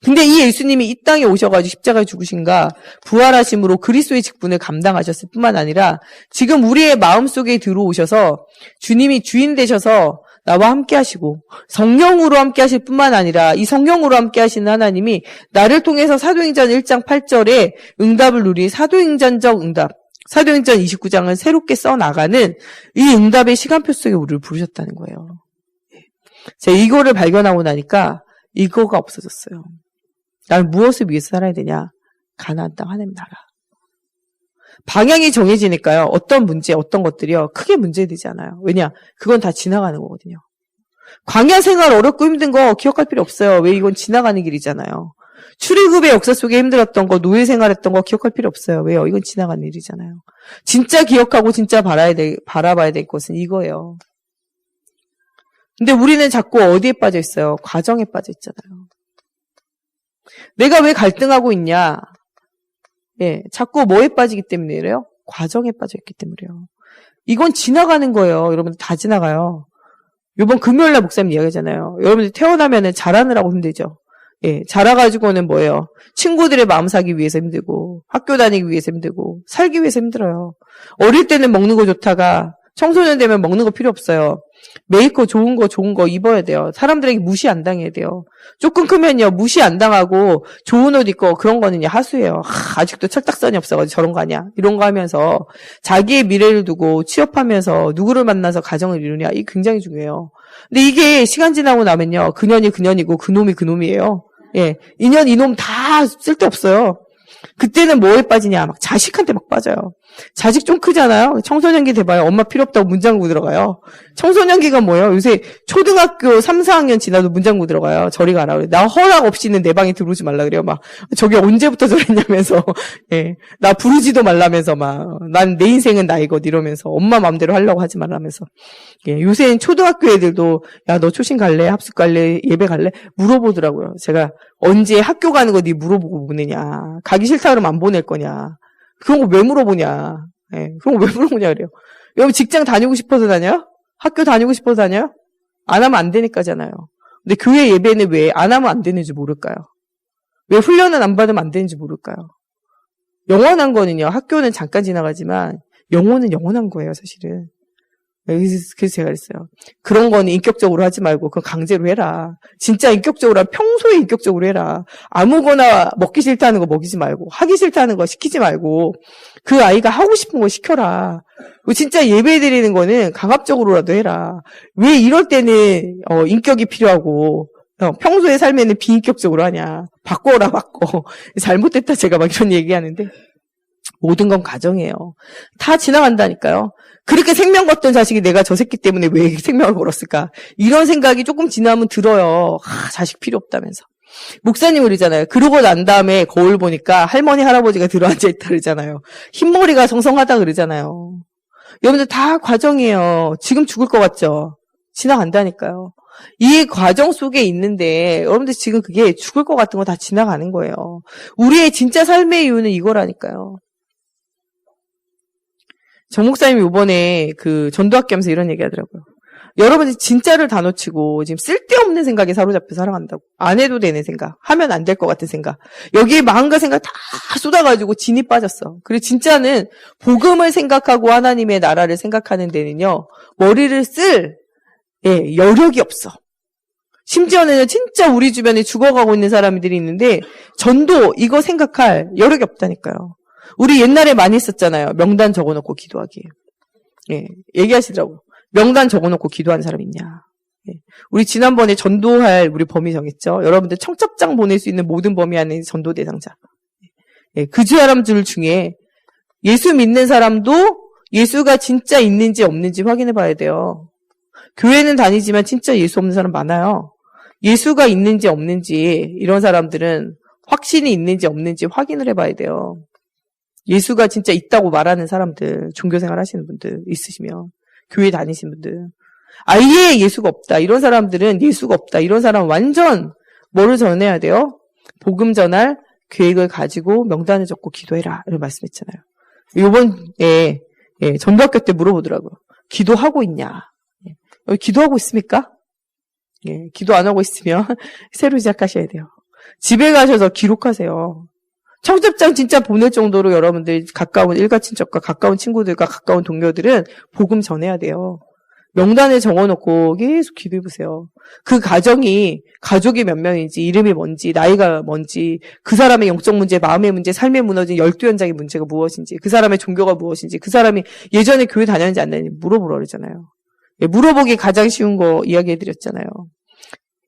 근데 이 예수님이 이 땅에 오셔가지고 십자가에 죽으신가 부활하심으로 그리스도의 직분을 감당하셨을 뿐만 아니라 지금 우리의 마음속에 들어오셔서 주님이 주인 되셔서 나와 함께 하시고 성령으로 함께 하실 뿐만 아니라 이 성령으로 함께 하시는 하나님이 나를 통해서 사도행전 1장 8절에 응답을 누린 사도행전적 응답, 사도행전 29장을 새롭게 써나가는 이 응답의 시간표 속에 우리를 부르셨다는 거예요. 제가 이거를 발견하고 나니까 이거가 없어졌어요. 나는 무엇을 위해서 살아야 되냐? 가나안 땅 하나님 나라. 방향이 정해지니까요. 어떤 문제, 어떤 것들이요. 크게 문제되지 않아요. 왜냐? 그건 다 지나가는 거거든요. 광야 생활 어렵고 힘든 거 기억할 필요 없어요. 왜? 이건 지나가는 길이잖아요. 출애굽의 역사 속에 힘들었던 거, 노예 생활했던 거 기억할 필요 없어요. 왜요? 이건 지나가는 일이잖아요. 진짜 기억하고 진짜 바라봐야 될 것은 이거예요. 근데 우리는 자꾸 어디에 빠져 있어요? 과정에 빠져 있잖아요. 내가 왜 갈등하고 있냐? 예, 자꾸 뭐에 빠지기 때문에 이래요? 과정에 빠져 있기 때문이에요. 이건 지나가는 거예요. 여러분들 다 지나가요. 이번 금요일날 목사님 이야기하잖아요. 여러분들 태어나면은 자라느라고 힘들죠. 예, 자라가지고는 뭐예요? 친구들의 마음 사기 위해서 힘들고, 학교 다니기 위해서 힘들고, 살기 위해서 힘들어요. 어릴 때는 먹는 거 좋다가 청소년 되면 먹는 거 필요 없어요. 메이크업 좋은 거 입어야 돼요. 사람들에게 무시 안 당해야 돼요. 조금 크면요, 무시 안 당하고 좋은 옷 입고 그런 거는요, 하수예요. 아직도 철딱선이 없어가지고 저런 거 아니야. 이런 거 하면서 자기의 미래를 두고 취업하면서 누구를 만나서 가정을 이루냐. 이게 굉장히 중요해요. 근데 이게 시간 지나고 나면요, 그년이 그년이고 그놈이 그놈이에요. 예. 이놈 다 쓸데없어요. 그때는 뭐에 빠지냐? 막 자식한테 막 빠져요. 자식 좀 크잖아요. 청소년기 돼봐요. 엄마 필요 없다고 문장구 들어가요. 청소년기가 뭐예요? 요새 초등학교 3, 4학년 지나도 문장구 들어가요. 저리 가라 그래. 나 허락 없이는 내 방에 들어오지 말라 그래요. 막 저게 언제부터 저랬냐면서 예. 나 부르지도 말라면서 막 난 내 인생은 나이것 이러면서 엄마 마음대로 하려고 하지 말라면서 예. 요새는 초등학교 애들도 야, 너 초신 갈래? 합숙 갈래? 예배 갈래? 물어보더라고요. 제가 언제 학교 가는 거 네 물어보고 보내냐. 가기 싫다 그러면 안 보낼 거냐. 그런 거 왜 물어보냐. 예, 그런 거 왜 물어보냐 그래요. 여러분 직장 다니고 싶어서 다녀요? 학교 다니고 싶어서 다녀요? 안 하면 안 되니까잖아요. 근데 교회 예배는 왜 안 하면 안 되는지 모를까요? 왜 훈련은 안 받으면 안 되는지 모를까요? 영원한 거는요. 학교는 잠깐 지나가지만 영혼은 영원한 거예요. 사실은. 그래서 제가 그랬어요. 그런 거는 인격적으로 하지 말고 그건 강제로 해라. 진짜 인격적으로 평소에 인격적으로 해라. 아무거나 먹기 싫다는 거 먹이지 말고 하기 싫다는 거 시키지 말고 그 아이가 하고 싶은 거 시켜라. 진짜 예배 드리는 거는 강압적으로라도 해라. 왜 이럴 때는 인격이 필요하고 평소의 삶에는 비인격적으로 하냐. 바꿔라 바꿔. 잘못됐다 제가 막 이런 얘기하는데 모든 건 가정이에요. 다 지나간다니까요. 그렇게 생명 걷던 자식이 내가 저 새끼 때문에 왜 생명을 걸었을까? 이런 생각이 조금 지나면 들어요. 자식 필요 없다면서. 목사님 그러잖아요. 그러고 난 다음에 거울 보니까 할머니, 할아버지가 들어앉아 있다 그러잖아요. 흰머리가 성성하다 그러잖아요. 여러분들 다 과정이에요. 지금 죽을 것 같죠? 지나간다니까요. 이 과정 속에 있는데 여러분들 지금 그게 죽을 것 같은 거 다 지나가는 거예요. 우리의 진짜 삶의 이유는 이거라니까요. 정 목사님이 이번에 그 전도학교 하면서 이런 얘기 하더라고요. 여러분이 진짜를 다 놓치고 지금 쓸데없는 생각에 사로잡혀 살아간다고. 안 해도 되는 생각, 하면 안 될 것 같은 생각, 여기에 마음과 생각 다 쏟아가지고 진이 빠졌어. 그리고 진짜는 복음을 생각하고 하나님의 나라를 생각하는 데는요, 머리를 쓸 여력이 없어. 심지어는 진짜 우리 주변에 죽어가고 있는 사람들이 있는데 전도 이거 생각할 여력이 없다니까요. 우리 옛날에 많이 했었잖아요. 명단 적어놓고 기도하기. 얘기하시더라고요. 명단 적어놓고 기도하는 사람 있냐. 우리 지난번에 전도할 우리 범위 정했죠. 여러분들 청첩장 보낼 수 있는 모든 범위 안에 전도 대상자. 그 사람들 중에 예수 믿는 사람도 예수가 진짜 있는지 없는지 확인해 봐야 돼요. 교회는 다니지만 진짜 예수 없는 사람 많아요. 예수가 있는지 없는지 이런 사람들은 확신이 있는지 없는지 확인을 해봐야 돼요. 예수가 진짜 있다고 말하는 사람들, 종교생활 하시는 분들 있으시면, 교회 다니시는 분들, 아예 예수가 없다 이런 사람들은, 예수가 없다 이런 사람은 완전 뭐를 전해야 돼요? 복음 전할 계획을 가지고 명단을 적고 기도해라 이런 말씀했잖아요. 요번에 전도학교 때 물어보더라고요. 기도하고 있냐? 기도하고 있습니까? 기도 안 하고 있으면 새로 시작하셔야 돼요. 집에 가셔서 기록하세요. 청첩장 진짜 보낼 정도로 여러분들 가까운 일가친척과 가까운 친구들과 가까운 동료들은 복음 전해야 돼요. 명단에 적어놓고 계속 기도해보세요. 그 가정이 가족이 몇 명인지, 이름이 뭔지, 나이가 뭔지, 그 사람의 영적 문제, 마음의 문제, 삶에 무너진 12현장의 문제가 무엇인지, 그 사람의 종교가 무엇인지, 그 사람이 예전에 교회 다녔는지 안 다녔는지 물어보라 그러잖아요. 물어보기 가장 쉬운 거 이야기해드렸잖아요.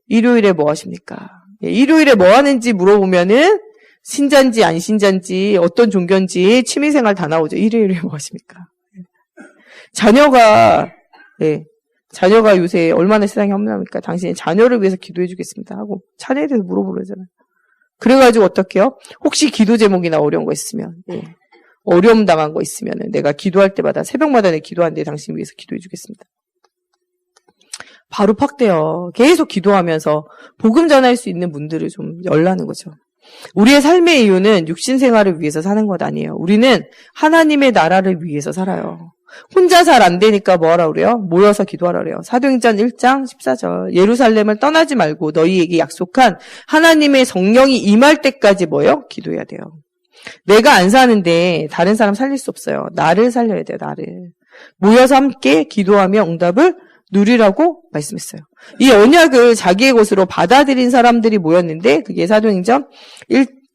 일요일에 뭐 하십니까? 일요일에 뭐 하는지 물어보면은 신자인지 안 신자인지 어떤 종교인지 취미생활 다 나오죠. 일요일에 뭐 하십니까? 자녀가 요새 얼마나 세상에 험난합니까? 당신의 자녀를 위해서 기도해 주겠습니다 하고 자녀에 대해서 물어보려잖아요. 그래가지고 어떻게 해요? 혹시 기도 제목이나 어려운 거 있으면 어려움 당한 거 있으면은 내가 기도할 때마다 새벽마다 내 기도하는데 당신 위해서 기도해 주겠습니다. 바로 팍돼요. 계속 기도하면서 복음 전할 수 있는 문들을 좀 열라는 거죠. 우리의 삶의 이유는 육신 생활을 위해서 사는 것 아니에요. 우리는 하나님의 나라를 위해서 살아요. 혼자 잘 안 되니까 뭐 하라 그래요? 모여서 기도하라 그래요. 사도행전 1장 14절. 예루살렘을 떠나지 말고 너희에게 약속한 하나님의 성령이 임할 때까지 뭐요? 기도해야 돼요. 내가 안 사는데 다른 사람 살릴 수 없어요. 나를 살려야 돼요. 나를. 모여서 함께 기도하며 응답을 누리라고 말씀했어요. 이 언약을 자기의 것으로 받아들인 사람들이 모였는데 그게 사도행전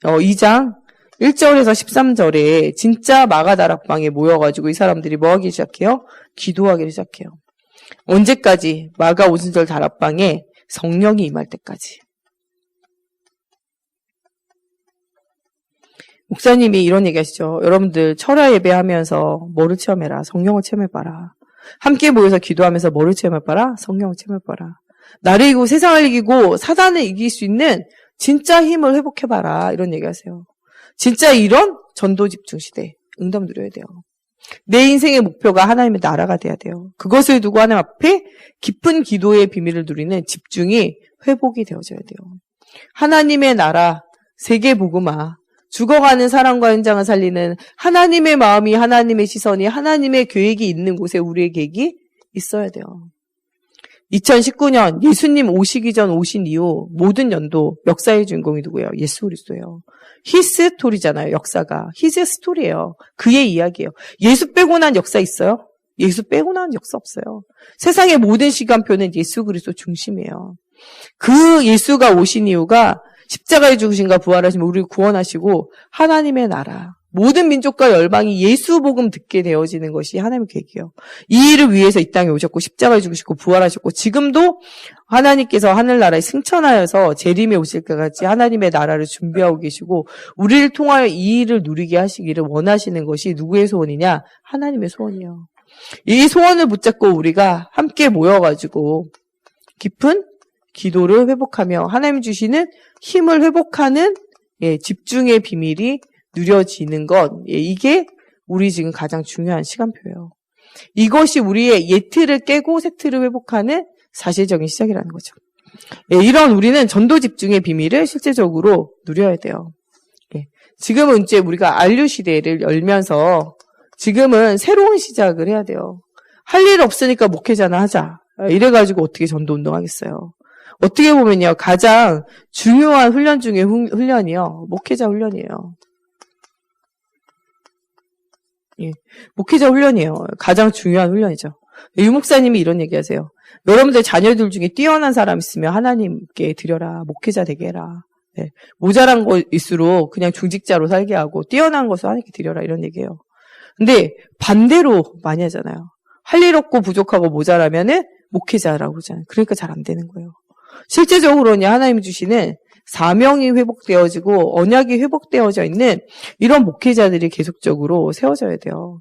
2장 1절에서 13절에 진짜 마가다락방에 모여가지고 이 사람들이 뭐 하기 시작해요? 기도하기 시작해요. 언제까지? 마가 오순절 다락방에 성령이 임할 때까지. 목사님이 이런 얘기 하시죠. 여러분들 철야 예배하면서 뭐를 체험해라? 성령을 체험해봐라. 함께 모여서 기도하면서 뭐를 체험해봐라? 성령을 체험해봐라. 나를 이기고 세상을 이기고 사단을 이길 수 있는 진짜 힘을 회복해봐라. 이런 얘기 하세요. 진짜 이런 전도 집중 시대 응답 누려야 돼요. 내 인생의 목표가 하나님의 나라가 돼야 돼요. 그것을 두고 하나님 앞에 깊은 기도의 비밀을 누리는 집중이 회복이 되어져야 돼요. 하나님의 나라, 세계 복음화, 죽어가는 사랑과 현장을 살리는 하나님의 마음이, 하나님의 시선이, 하나님의 계획이 있는 곳에 우리의 계획이 있어야 돼요. 2019년 예수님 오시기 전 오신 이후 모든 연도 역사의 주인공이 누구예요? 예수 그리스도예요. 히스 스토리잖아요. 역사가. 히스 스토리예요. 그의 이야기예요. 예수 빼고 난 역사 있어요? 예수 빼고 난 역사 없어요. 세상의 모든 시간표는 예수 그리스도 중심이에요. 그 예수가 오신 이유가 십자가에 죽으신가 부활하시면 우리를 구원하시고 하나님의 나라, 모든 민족과 열방이 예수 복음 듣게 되어지는 것이 하나님의 계획이에요. 이 일을 위해서 이 땅에 오셨고 십자가에 죽으시고 부활하셨고 지금도 하나님께서 하늘나라에 승천하여서 재림에 오실 것 같이 하나님의 나라를 준비하고 계시고 우리를 통하여 이 일을 누리게 하시기를 원하시는 것이 누구의 소원이냐? 하나님의 소원이에요. 이 소원을 붙잡고 우리가 함께 모여가지고 깊은 기도를 회복하며 하나님 주시는 힘을 회복하는 집중의 비밀이 누려지는 것, 이게 우리 지금 가장 중요한 시간표예요. 이것이 우리의 옛틀을 깨고 새 틀을 회복하는 사실적인 시작이라는 거죠. 이런 우리는 전도 집중의 비밀을 실제적으로 누려야 돼요. 지금은 이제 우리가 안류 시대를 열면서 지금은 새로운 시작을 해야 돼요. 할 일 없으니까 목회자나 하자. 이래가지고 어떻게 전도 운동하겠어요. 어떻게 보면요, 가장 중요한 훈련 중에 훈련이요, 목회자 훈련이에요. 예, 목회자 훈련이에요. 가장 중요한 훈련이죠. 유 목사님이 이런 얘기하세요. 여러분들 자녀들 중에 뛰어난 사람 있으면 하나님께 드려라. 목회자 되게 해라. 네. 모자란 것일수록 그냥 중직자로 살게 하고 뛰어난 것을 하나님께 드려라. 이런 얘기예요. 근데 반대로 많이 하잖아요. 할 일 없고 부족하고 모자라면은 목회자라고 하잖아요. 그러니까 잘 안 되는 거예요. 실제적으로는 하나님이 주시는 사명이 회복되어지고 언약이 회복되어져 있는 이런 목회자들이 계속적으로 세워져야 돼요.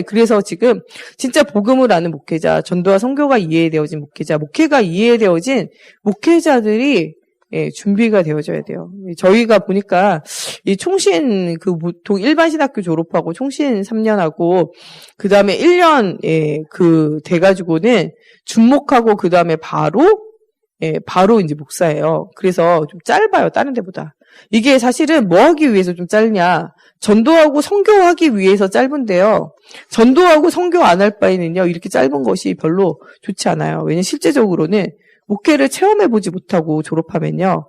그래서 지금 진짜 복음을 아는 목회자, 전도와 선교가 이해되어진 목회자, 목회가 이해되어진 목회자들이 준비가 되어져야 돼요. 저희가 보니까 이 총신 보통 일반 신학교 졸업하고 총신 3년 하고 그 다음에 1년 돼가지고는 준목하고 그 다음에 바로 이제 목사예요. 그래서 좀 짧아요, 다른 데보다. 이게 사실은 뭐 하기 위해서 좀 짧냐? 전도하고 선교하기 위해서 짧은데요. 전도하고 선교 안 할 바에는요, 이렇게 짧은 것이 별로 좋지 않아요. 왜냐면 실제적으로는 목회를 체험해보지 못하고 졸업하면요,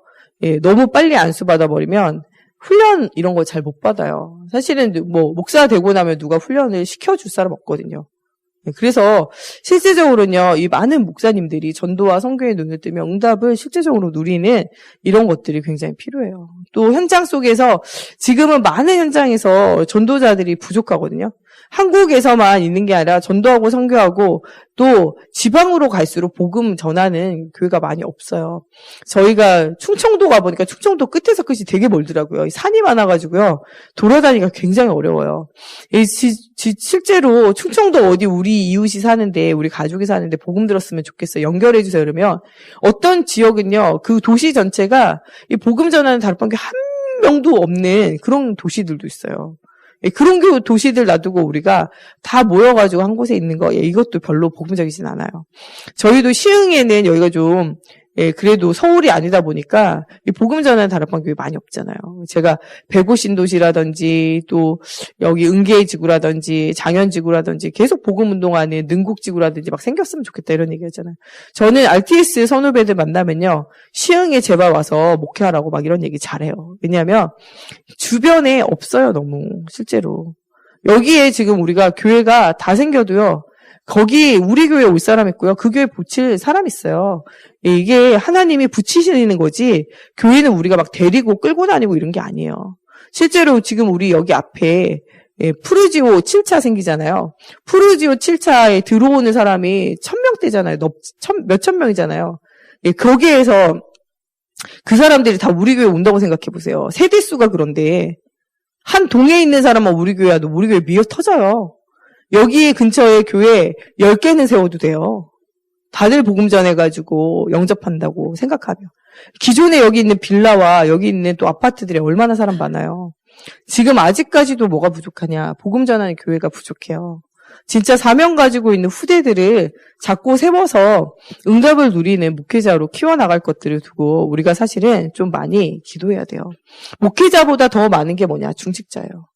너무 빨리 안수받아 버리면 훈련 이런 거 잘 못 받아요. 사실은 뭐 목사 되고 나면 누가 훈련을 시켜줄 사람 없거든요. 그래서 실제적으로는요, 이 많은 목사님들이 전도와 선교에 눈을 뜨면 응답을 실제적으로 누리는 이런 것들이 굉장히 필요해요. 또 현장 속에서 지금은 많은 현장에서 전도자들이 부족하거든요. 한국에서만 있는 게 아니라 전도하고 선교하고 또 지방으로 갈수록 복음 전하는 교회가 많이 없어요. 저희가 충청도 가보니까 충청도 끝에서 끝이 되게 멀더라고요. 산이 많아가지고요. 돌아다니기가 굉장히 어려워요. 실제로 충청도 어디 우리 이웃이 사는데 우리 가족이 사는데 복음 들었으면 좋겠어요. 연결해주세요. 그러면 어떤 지역은요. 그 도시 전체가 이 복음 전하는 다락방교 한 명도 없는 그런 도시들도 있어요. 그런 도시들 놔두고 우리가 다 모여가지고 한 곳에 있는 거, 이것도 별로 복음적이진 않아요. 저희도 시흥에는 여기가 좀, 그래도 서울이 아니다 보니까, 이 복음 전하는 다락방 교회 많이 없잖아요. 제가 백오신도시라든지, 또, 여기 은계지구라든지, 장현지구라든지, 계속 복음 운동하는 능국지구라든지 막 생겼으면 좋겠다, 이런 얘기 하잖아요. 저는 RTS 선후배들 만나면요, 시흥에 제발 와서 목회하라고 막 이런 얘기 잘해요. 왜냐하면, 주변에 없어요, 너무, 실제로. 여기에 지금 우리가 교회가 다 생겨도요, 거기 우리 교회 올 사람 있고요. 그 교회 붙일 사람 있어요. 이게 하나님이 붙이시는 거지 교회는 우리가 막 데리고 끌고 다니고 이런 게 아니에요. 실제로 지금 우리 여기 앞에 푸르지오 7차 생기잖아요. 푸르지오 7차에 들어오는 사람이 1000명대잖아요. 몇천 명이잖아요. 거기에서 그 사람들이 다 우리 교회 온다고 생각해 보세요. 세대수가 그런데 한 동에 있는 사람만 우리 교회 와도 우리 교회 미어 터져요. 여기 근처에 교회 10개는 세워도 돼요. 다들 복음 전해가지고 영접한다고 생각하면. 기존에 여기 있는 빌라와 여기 있는 또 아파트들이 얼마나 사람 많아요. 지금 아직까지도 뭐가 부족하냐. 복음 전하는 교회가 부족해요. 진짜 사명 가지고 있는 후대들을 자꾸 세워서 응답을 누리는 목회자로 키워나갈 것들을 두고 우리가 사실은 좀 많이 기도해야 돼요. 목회자보다 더 많은 게 뭐냐? 중직자예요.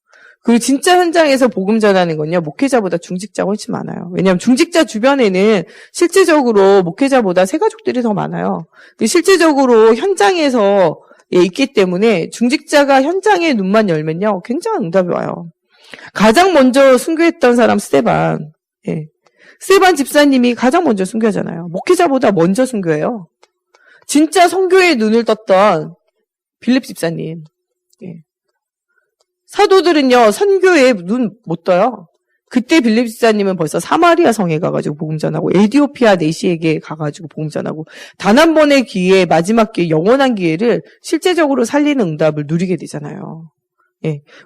그리고 진짜 현장에서 복음 전하는 건요, 목회자보다 중직자가 훨씬 많아요. 왜냐하면 중직자 주변에는 실제적으로 목회자보다 새가족들이 더 많아요. 실제적으로 현장에서 있기 때문에 중직자가 현장에 눈만 열면요, 굉장한 응답이 와요. 가장 먼저 순교했던 사람 스데반. 스데반 집사님이 가장 먼저 순교하잖아요. 목회자보다 먼저 순교해요. 진짜 선교에 눈을 떴던 빌립 집사님. 사도들은요, 선교에 눈 못 떠요. 그때 빌립 집사님은 벌써 사마리아 성에 가가지고 복음 전하고, 에디오피아 내시에게 가가지고 복음 전하고, 단 한 번의 기회, 마지막 기회, 영원한 기회를 실제적으로 살리는 응답을 누리게 되잖아요.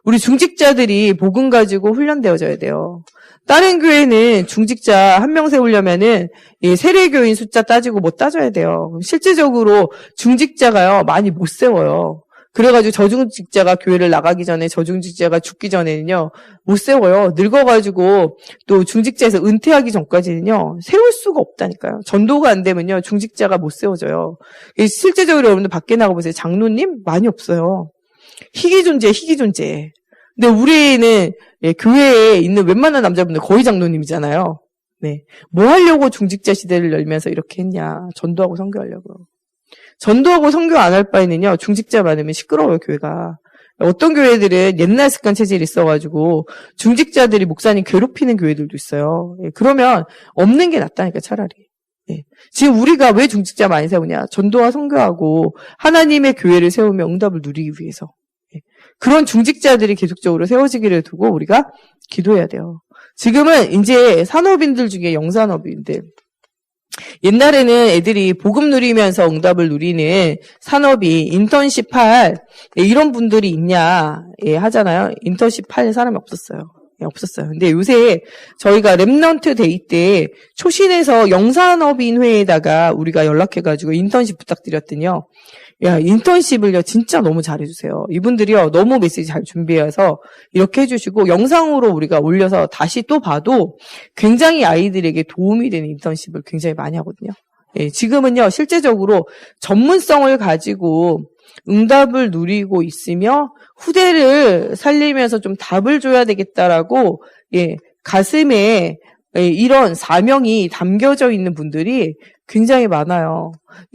우리 중직자들이 복음 가지고 훈련되어져야 돼요. 다른 교회는 중직자 한 명 세우려면은 세례교인 숫자 따지고 뭐 따져야 돼요. 실제적으로 중직자가요, 많이 못 세워요. 그래가지고 저중직자가 교회를 나가기 전에 저중직자가 죽기 전에는요 못 세워요. 늙어가지고 또 중직자에서 은퇴하기 전까지는요 세울 수가 없다니까요. 전도가 안 되면요 중직자가 못 세워져요. 실제적으로 여러분들 밖에 나가보세요. 장로님 많이 없어요. 희귀 존재. 근데 우리는 교회에 있는 웬만한 남자분들 거의 장로님이잖아요. 네. 뭐 하려고 중직자 시대를 열면서 이렇게 했냐. 전도하고 선교하려고요. 전도하고 선교 안 할 바에는요, 중직자 많으면 시끄러워요, 교회가. 어떤 교회들은 옛날 습관 체질이 있어가지고, 중직자들이 목사님 괴롭히는 교회들도 있어요. 예, 그러면 없는 게 낫다니까, 차라리. 예. 지금 우리가 왜 중직자 많이 세우냐? 전도와 선교하고 하나님의 교회를 세우며 응답을 누리기 위해서. 예. 그런 중직자들이 계속적으로 세워지기를 두고 우리가 기도해야 돼요. 지금은 이제 산업인들 중에 영산업인들, 옛날에는 애들이 복음 누리면서 응답을 누리는 산업이 인턴십 할 이런 분들이 있냐 하잖아요. 인턴십 할 사람이 없었어요. 없었어요. 근데 요새 저희가 랩넌트 데이 때 초신에서 영산업인회에다가 우리가 연락해가지고 인턴십 부탁드렸더니요. 야, 인턴십을요, 진짜 너무 잘해주세요. 이분들이요, 너무 메시지 잘 준비해서 이렇게 해주시고, 영상으로 우리가 올려서 다시 또 봐도 굉장히 아이들에게 도움이 되는 인턴십을 굉장히 많이 하거든요. 예, 지금은요, 실제적으로 전문성을 가지고 응답을 누리고 있으며, 후대를 살리면서 좀 답을 줘야 되겠다라고, 예, 가슴에 이런 사명이 담겨져 있는 분들이 굉장히 많아요.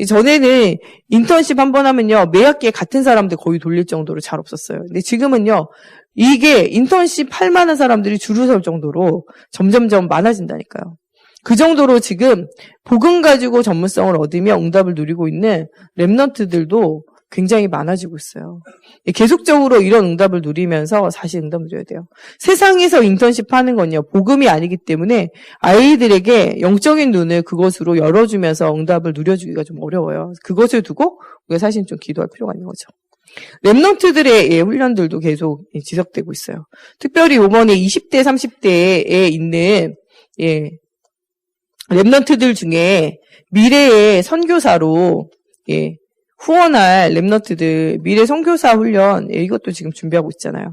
전에는 인턴십 한번 하면요, 매 학기에 같은 사람들 거의 돌릴 정도로 잘 없었어요. 근데 지금은요, 이게 인턴십 할 만한 사람들이 줄을 설 정도로 점점점 많아진다니까요. 그 정도로 지금 복음 가지고 전문성을 얻으며 응답을 누리고 있는 랩넌트들도 굉장히 많아지고 있어요. 계속적으로 이런 응답을 누리면서 사실 응답을 줘야 돼요. 세상에서 인턴십 하는 건요, 복음이 아니기 때문에 아이들에게 영적인 눈을 그것으로 열어주면서 응답을 누려주기가 좀 어려워요. 그것을 두고 우리가 사실 좀 기도할 필요가 있는 거죠. 랩넌트들의 훈련들도 계속 지속되고 있어요. 특별히 이번에 20대, 30대에 있는 랩넌트들 중에 미래의 선교사로 후원할 랩넌트들 미래 선교사 훈련 이것도 지금 준비하고 있잖아요.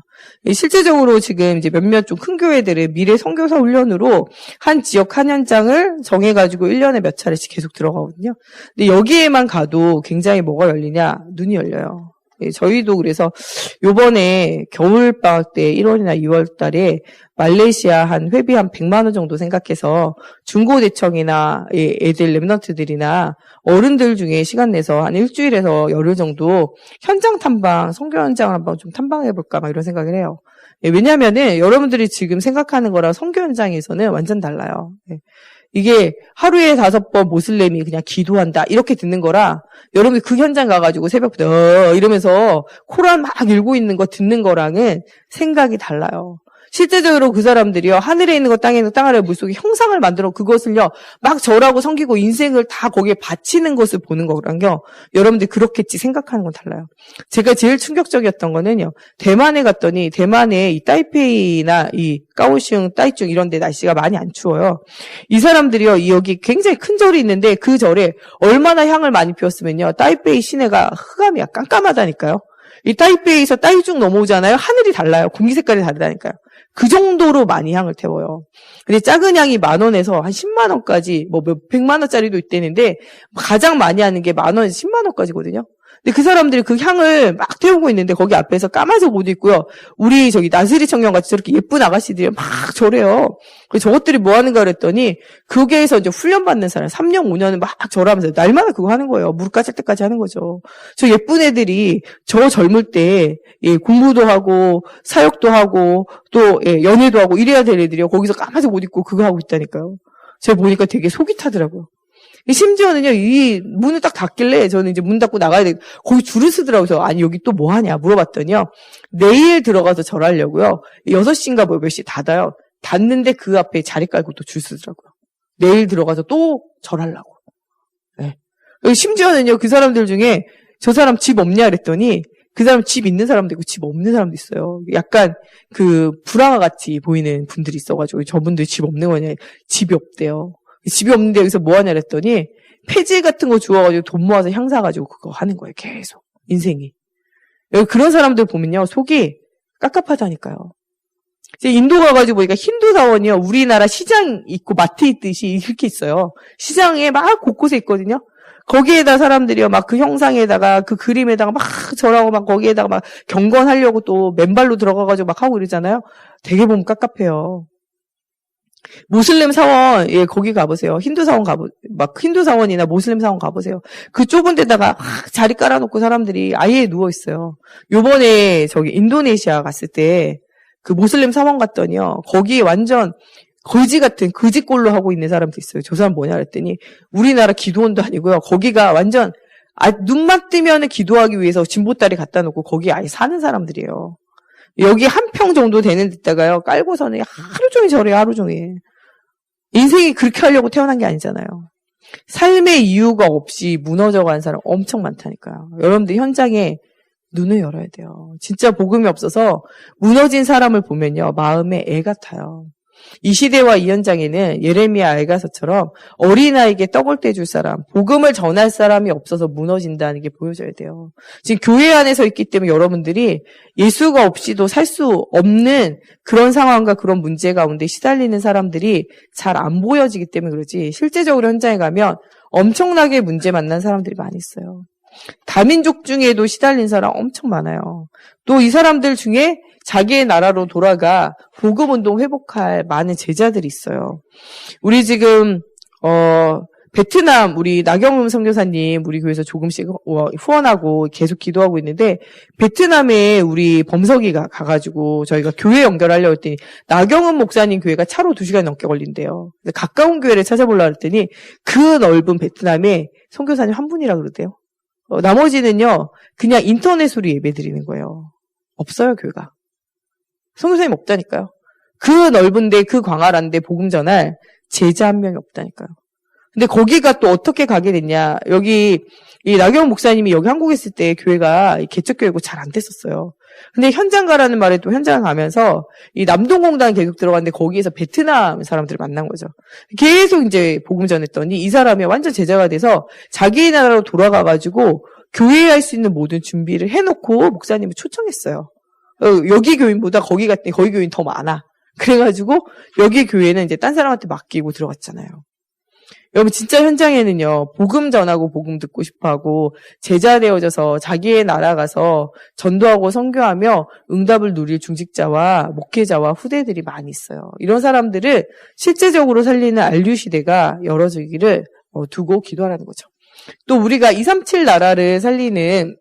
실제적으로 지금 이제 몇몇 좀 큰 교회들의 미래 선교사 훈련으로 한 지역 한 현장을 정해가지고 1년에 몇 차례씩 계속 들어가거든요. 근데 여기에만 가도 굉장히 뭐가 열리냐? 눈이 열려요. 저희도 그래서 요번에 겨울방학 때 1월이나 2월 달에 말레이시아 한 회비 한 100만 원 정도 생각해서 중고대청이나 애들 랩넌트들이나 어른들 중에 시간 내서 한 일주일에서 열흘 정도 현장 탐방, 선교 현장을 한번 좀 탐방해볼까 막 이런 생각을 해요. 왜냐면은 여러분들이 지금 생각하는 거랑 선교 현장에서는 완전 달라요. 이게 하루에 5번 모슬렘이 그냥 기도한다 이렇게 듣는 거라 여러분들 그 현장 가가지고 새벽부터 이러면서 코란 막 읽고 있는 거 듣는 거랑은 생각이 달라요. 실제적으로 그 사람들이요, 하늘에 있는 것, 땅에 있는 것, 땅 아래 물속에 형상을 만들어 그것을요 막 절하고 섬기고 인생을 다 거기에 바치는 것을 보는 거랑요, 여러분들이 그렇겠지 생각하는 건 달라요. 제가 제일 충격적이었던 거는요, 대만에 갔더니 대만에 이 타이페이나 이 까오슝, 따이중 이런 데 날씨가 많이 안 추워요. 이 사람들이요, 여기 굉장히 큰 절이 있는데 그 절에 얼마나 향을 많이 피웠으면요, 타이페이 시내가 흑암이야. 깜깜하다니까요. 이 타이페이에서 따이중 넘어오잖아요. 하늘이 달라요. 공기 색깔이 다르다니까요. 그 정도로 많이 향을 태워요. 근데 작은 향이 10,000원에서 한 10만 원까지, 뭐 몇백만 원짜리도 있다는데 가장 많이 하는 게 10,000원에서 10만 원까지거든요. 근데 그 사람들이 그 향을 막 태우고 있는데 거기 앞에서 까만색 옷 입고요. 우리 저기 나스리 청년같이 저렇게 예쁜 아가씨들이 막 절해요. 그래서 저것들이 뭐 하는가 그랬더니 거기에서 이제 훈련받는 사람 3년, 5년을 막 절하면서 날마다 그거 하는 거예요. 무릎 까질 때까지 하는 거죠. 저 예쁜 애들이 저 젊을 때 공부도 하고 사역도 하고 또 연애도 하고 이래야 될 애들이요. 거기서 까만색 옷 입고 그거 하고 있다니까요. 제가 보니까 되게 속이 타더라고요. 심지어는요, 이 문을 딱 닫길래 저는 이제 문 닫고 나가야 돼. 거기 줄을 쓰더라고요. 그래서 아니, 여기 또 뭐 하냐 물어봤더니요. 내일 들어가서 절하려고요. 6시인가 뭐 몇 시 닫아요. 닫는데 그 앞에 자리 깔고 또 줄 쓰더라고요. 내일 들어가서 또 절하려고. 네. 심지어는요, 그 사람들 중에 저 사람 집 없냐 그랬더니 그 사람 집 있는 사람도 있고 집 없는 사람도 있어요. 약간 그 불황아 같이 보이는 분들이 있어가지고 저분들 집 없는 거냐, 집이 없대요. 집이 없는데 여기서 뭐 하냐 그랬더니 폐지 같은 거 주워가지고 돈 모아서 향 사가지고 그거 하는 거예요. 계속 인생이. 여기 그런 사람들 보면요, 속이 깝깝하다니까요. 인도 가가지고 보니까 힌두 사원이요, 우리나라 시장 있고 마트 있듯이 이렇게 있어요. 시장에 막 곳곳에 있거든요. 거기에다 사람들이요, 막 그 형상에다가 그 그림에다가 막 절하고 막 거기에다가 막 경건하려고 또 맨발로 들어가가지고 막 하고 이러잖아요. 되게 보면 깝깝해요. 모슬림 사원, 예, 거기 가보세요. 힌두 사원 힌두 사원이나 모슬림 사원 가보세요. 그 좁은 데다가 막 자리 깔아놓고 사람들이 아예 누워있어요. 요번에 저기 인도네시아 갔을 때 그 모슬림 사원 갔더니요. 거기 완전 거지 같은 거지꼴로 하고 있는 사람도 있어요. 저 사람 뭐냐 그랬더니 우리나라 기도원도 아니고요. 거기가 완전 눈만 뜨면 기도하기 위해서 진보다리 갖다 놓고 거기 아예 사는 사람들이에요. 여기 한 평 정도 되는 데다가요. 깔고서는 하루 종일 저래요. 하루 종일. 인생이 그렇게 하려고 태어난 게 아니잖아요. 삶의 이유가 없이 무너져간 사람 엄청 많다니까요. 여러분들 현장에 눈을 열어야 돼요. 진짜 복음이 없어서 무너진 사람을 보면요. 마음에 애 같아요. 이 시대와 이 현장에는 예레미야 알가서처럼 어린아이에게 떡을 떼줄 사람, 복음을 전할 사람이 없어서 무너진다는 게 보여져야 돼요. 지금 교회 안에 서 있기 때문에 여러분들이 예수가 없이도 살 수 없는 그런 상황과 그런 문제 가운데 시달리는 사람들이 잘 안 보여지기 때문에 그러지, 실제적으로 현장에 가면 엄청나게 문제 만난 사람들이 많이 있어요. 다민족 중에도 시달린 사람 엄청 많아요. 또 이 사람들 중에 자기의 나라로 돌아가 복음운동 회복할 많은 제자들이 있어요. 우리 지금 베트남 우리 나경음 선교사님 우리 교회에서 조금씩 후원하고 계속 기도하고 있는데, 베트남에 우리 범석이가 가가지고 저희가 교회 연결하려고 했더니 나경음 목사님 교회가 차로 2시간 넘게 걸린대요. 가까운 교회를 찾아보려고 했더니 그 넓은 베트남에 선교사님 한 분이라 그러대요. 나머지는요 그냥 인터넷으로 예배 드리는 거예요. 없어요, 교회가. 선교사님 없다니까요. 그 넓은데, 그 광활한데 복음 전할 제자 한 명이 없다니까요. 근데 거기가 또 어떻게 가게 됐냐. 여기 이 나경원 목사님이 여기 한국에 있을 때 교회가 개척교회고 잘 안 됐었어요. 근데 현장 가라는 말에 또 현장 가면서 이 남동공단 계속 들어갔는데 거기에서 베트남 사람들을 만난 거죠. 계속 이제 복음 전했더니 이 사람이 완전 제자가 돼서 자기 나라로 돌아가가지고 교회에 할 수 있는 모든 준비를 해놓고 목사님을 초청했어요. 여기 교인보다 거기 갔더니 거기 교인 더 많아. 그래가지고 여기 교회는 이제 딴 사람한테 맡기고 들어갔잖아요. 여러분 진짜 현장에는요, 복음 전하고 복음 듣고 싶어하고 제자 되어져서 자기의 나라 가서 전도하고 선교하며 응답을 누릴 중직자와 목회자와 후대들이 많이 있어요. 이런 사람들을 실제적으로 살리는 안류 시대가 열어지기를 두고 기도하라는 거죠. 또 우리가 237 나라를 살리는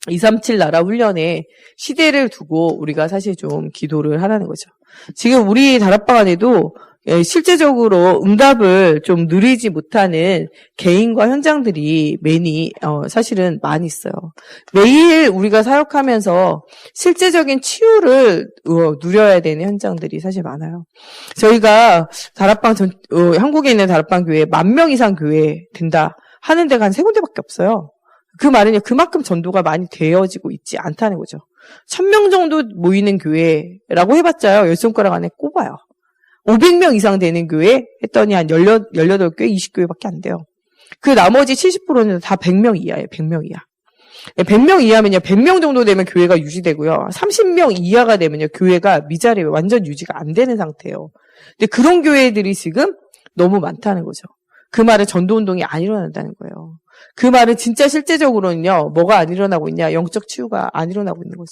237 나라 훈련에 시대를 두고 우리가 사실 좀 기도를 하라는 거죠. 지금 우리 다락방 안에도 실제적으로 응답을 좀 누리지 못하는 개인과 현장들이 사실은 많이 있어요. 매일 우리가 사역하면서 실제적인 치유를 누려야 되는 현장들이 사실 많아요. 저희가 한국에 있는 다락방 교회 10,000명 이상 교회 된다 하는 데가 한 3군데밖에 없어요. 그 말은요, 그만큼 전도가 많이 되어지고 있지 않다는 거죠. 1,000명 정도 모이는 교회라고 해봤자요, 10손가락 안에 꼽아요. 500명 이상 되는 교회 했더니 한 18교회, 20교회밖에 안 돼요. 그 나머지 70%는 다 100명 이하예요, 100명 이하. 100명 이하면요, 100명 정도 되면 교회가 유지되고요. 30명 이하가 되면요, 교회가 미자리에 완전 유지가 안 되는 상태예요. 근데 그런 교회들이 지금 너무 많다는 거죠. 그 말은 전도운동이 안 일어난다는 거예요. 그 말은 진짜 실제적으로는요, 뭐가 안 일어나고 있냐? 영적 치유가 안 일어나고 있는 거죠.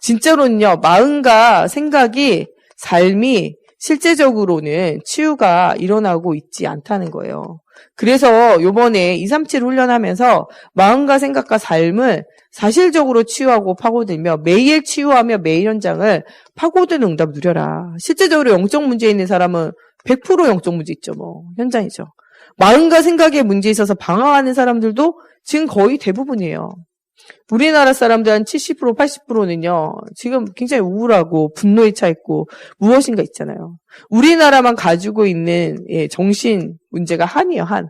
진짜로는요, 마음과 생각이, 삶이 실제적으로는 치유가 일어나고 있지 않다는 거예요. 그래서 요번에 237 훈련하면서 마음과 생각과 삶을 사실적으로 치유하고 파고들며 매일 치유하며 매일 현장을 파고드는 응답을 누려라. 실제적으로 영적 문제 있는 사람은 100% 영적 문제 있죠, 현장이죠. 마음과 생각에 문제 있어서 방황하는 사람들도 지금 거의 대부분이에요. 우리나라 사람들 한 70%, 80%는요, 지금 굉장히 우울하고 분노에 차 있고 무엇인가 있잖아요. 우리나라만 가지고 있는 정신 문제가 한이에요, 한.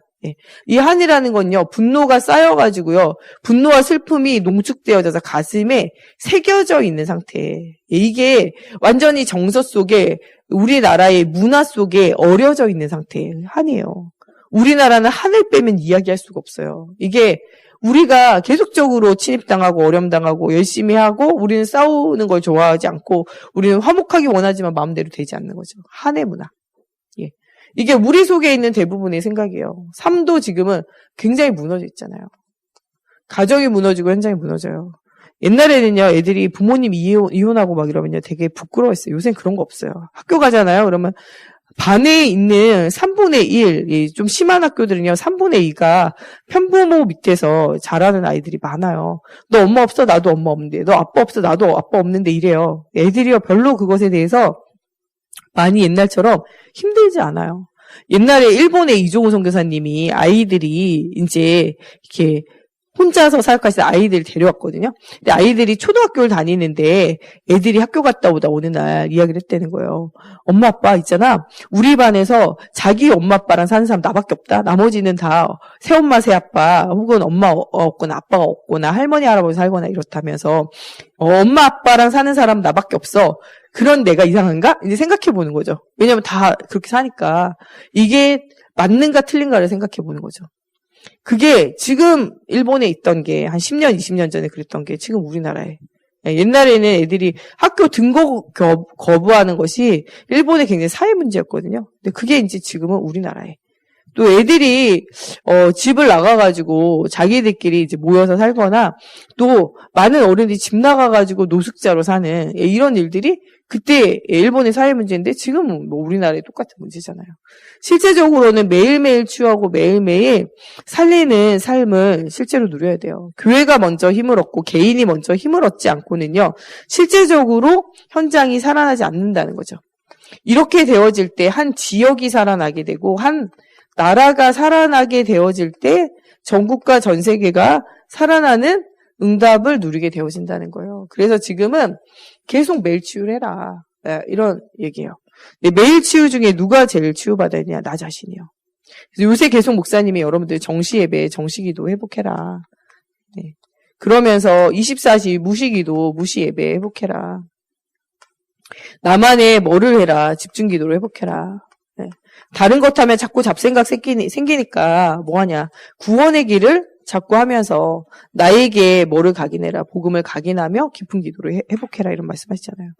이 한이라는 건요, 분노가 쌓여가지고요, 분노와 슬픔이 농축되어져서 가슴에 새겨져 있는 상태. 이게 완전히 정서 속에, 우리나라의 문화 속에 어려져 있는 상태예요. 한이에요. 우리나라는 한을 빼면 이야기할 수가 없어요. 이게 우리가 계속적으로 침입당하고 어려움당하고 열심히 하고 우리는 싸우는 걸 좋아하지 않고 우리는 화목하기 원하지만 마음대로 되지 않는 거죠. 한의 문화. 이게 우리 속에 있는 대부분의 생각이에요. 삶도 지금은 굉장히 무너져 있잖아요. 가정이 무너지고 현장이 무너져요. 옛날에는요, 애들이 부모님 이혼하고 막 이러면요, 되게 부끄러워했어요. 요새는 그런 거 없어요. 학교 가잖아요. 그러면 반에 있는 3분의 1, 좀 심한 학교들은요, 3분의 2가 편부모 밑에서 자라는 아이들이 많아요. 너 엄마 없어? 나도 엄마 없는데. 너 아빠 없어? 나도 아빠 없는데 이래요. 애들이요, 별로 그것에 대해서 많이 옛날처럼 힘들지 않아요. 옛날에 일본의 이종호 선교사님이 아이들이 이제 이렇게 혼자서 사역하시는 아이들을 데려왔거든요. 근데 아이들이 초등학교를 다니는데 애들이 학교 갔다 오다 어느 날 이야기를 했다는 거예요. 엄마 아빠 있잖아. 우리 반에서 자기 엄마 아빠랑 사는 사람 나밖에 없다. 나머지는 다 새엄마 새아빠 혹은 엄마 없거나 아빠가 없거나 할머니 할아버지 살거나 이렇다면서 엄마 아빠랑 사는 사람 나밖에 없어. 그런 내가 이상한가? 이제 생각해 보는 거죠. 왜냐면 다 그렇게 사니까 이게 맞는가 틀린가를 생각해 보는 거죠. 그게 지금 일본에 있던 게 한 10년, 20년 전에 그랬던 게 지금 우리나라에. 옛날에는 애들이 학교 등록 거부하는 것이 일본의 굉장히 사회 문제였거든요. 근데 그게 이제 지금은 우리나라에. 또 애들이 집을 나가가지고 자기들끼리 이제 모여서 살거나 또 많은 어른들이 집 나가가지고 노숙자로 사는 이런 일들이 그때 일본의 사회 문제인데 지금은 뭐 우리나라의 똑같은 문제잖아요. 실제적으로는 매일매일 치유하고 매일매일 살리는 삶을 실제로 누려야 돼요. 교회가 먼저 힘을 얻고 개인이 먼저 힘을 얻지 않고는요. 실제적으로 현장이 살아나지 않는다는 거죠. 이렇게 되어질 때 한 지역이 살아나게 되고 한 나라가 살아나게 되어질 때 전국과 전 세계가 살아나는 응답을 누리게 되어진다는 거예요. 그래서 지금은 계속 매일 치유를 해라. 이런 얘기예요. 매일 치유 중에 누가 제일 치유받아야 되냐? 나 자신이요. 그래서 요새 계속 목사님이 여러분들 정시예배, 정시기도 회복해라. 네. 그러면서 24시 무시기도, 무시예배 회복해라. 나만의 뭐를 해라. 집중기도를 회복해라. 네. 다른 것 하면 자꾸 잡생각 생기니까 뭐하냐. 구원의 길을 자꾸 하면서 나에게 뭐를 각인해라. 복음을 각인하며 깊은 기도를 회복해라. 이런 말씀하시잖아요.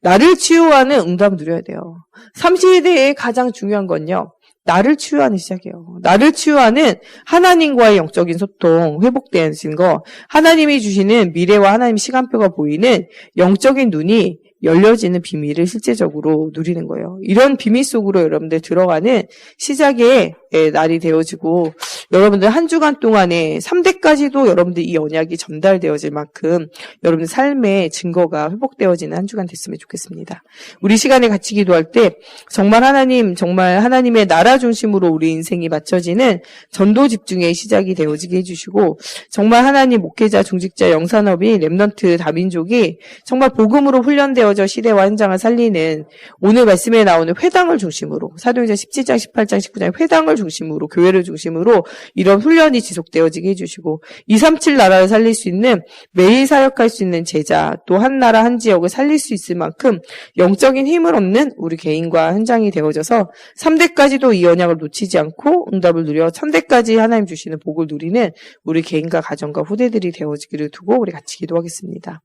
나를 치유하는 응답을 누려야 돼요. 삼시대의 가장 중요한 건요. 나를 치유하는 시작이에요. 나를 치유하는 하나님과의 영적인 소통, 회복되어진 거, 하나님이 주시는 미래와 하나님의 시간표가 보이는 영적인 눈이 열려지는 비밀을 실제적으로 누리는 거예요. 이런 비밀 속으로 여러분들 들어가는 시작의 날이 되어지고 여러분들 한 주간 동안에 3대까지도 여러분들 이 언약이 전달되어질 만큼 여러분들 삶의 증거가 회복되어지는 한 주간 됐으면 좋겠습니다. 우리 시간에 같이 기도할 때 정말 하나님의 나라 중심으로 우리 인생이 맞춰지는 전도 집중의 시작이 되어지게 해주시고 정말 하나님 목회자, 중직자, 영산업이 렘넌트 다민족이 정말 복음으로 훈련되어져 시대와 현장을 살리는 오늘 말씀에 나오는 회당을 중심으로 사도행전 17장, 18장, 19장 회당을 중심으로 교회를 중심으로 이런 훈련이 지속되어지게 해주시고 237 나라를 살릴 수 있는 매일 사역할 수 있는 제자 또 한 나라 한 지역을 살릴 수 있을 만큼 영적인 힘을 얻는 우리 개인과 현장이 되어져서 3대까지도 이 언약을 놓치지 않고 응답을 누려 1000대까지 하나님 주시는 복을 누리는 우리 개인과 가정과 후대들이 되어지기를 두고 우리 같이 기도하겠습니다.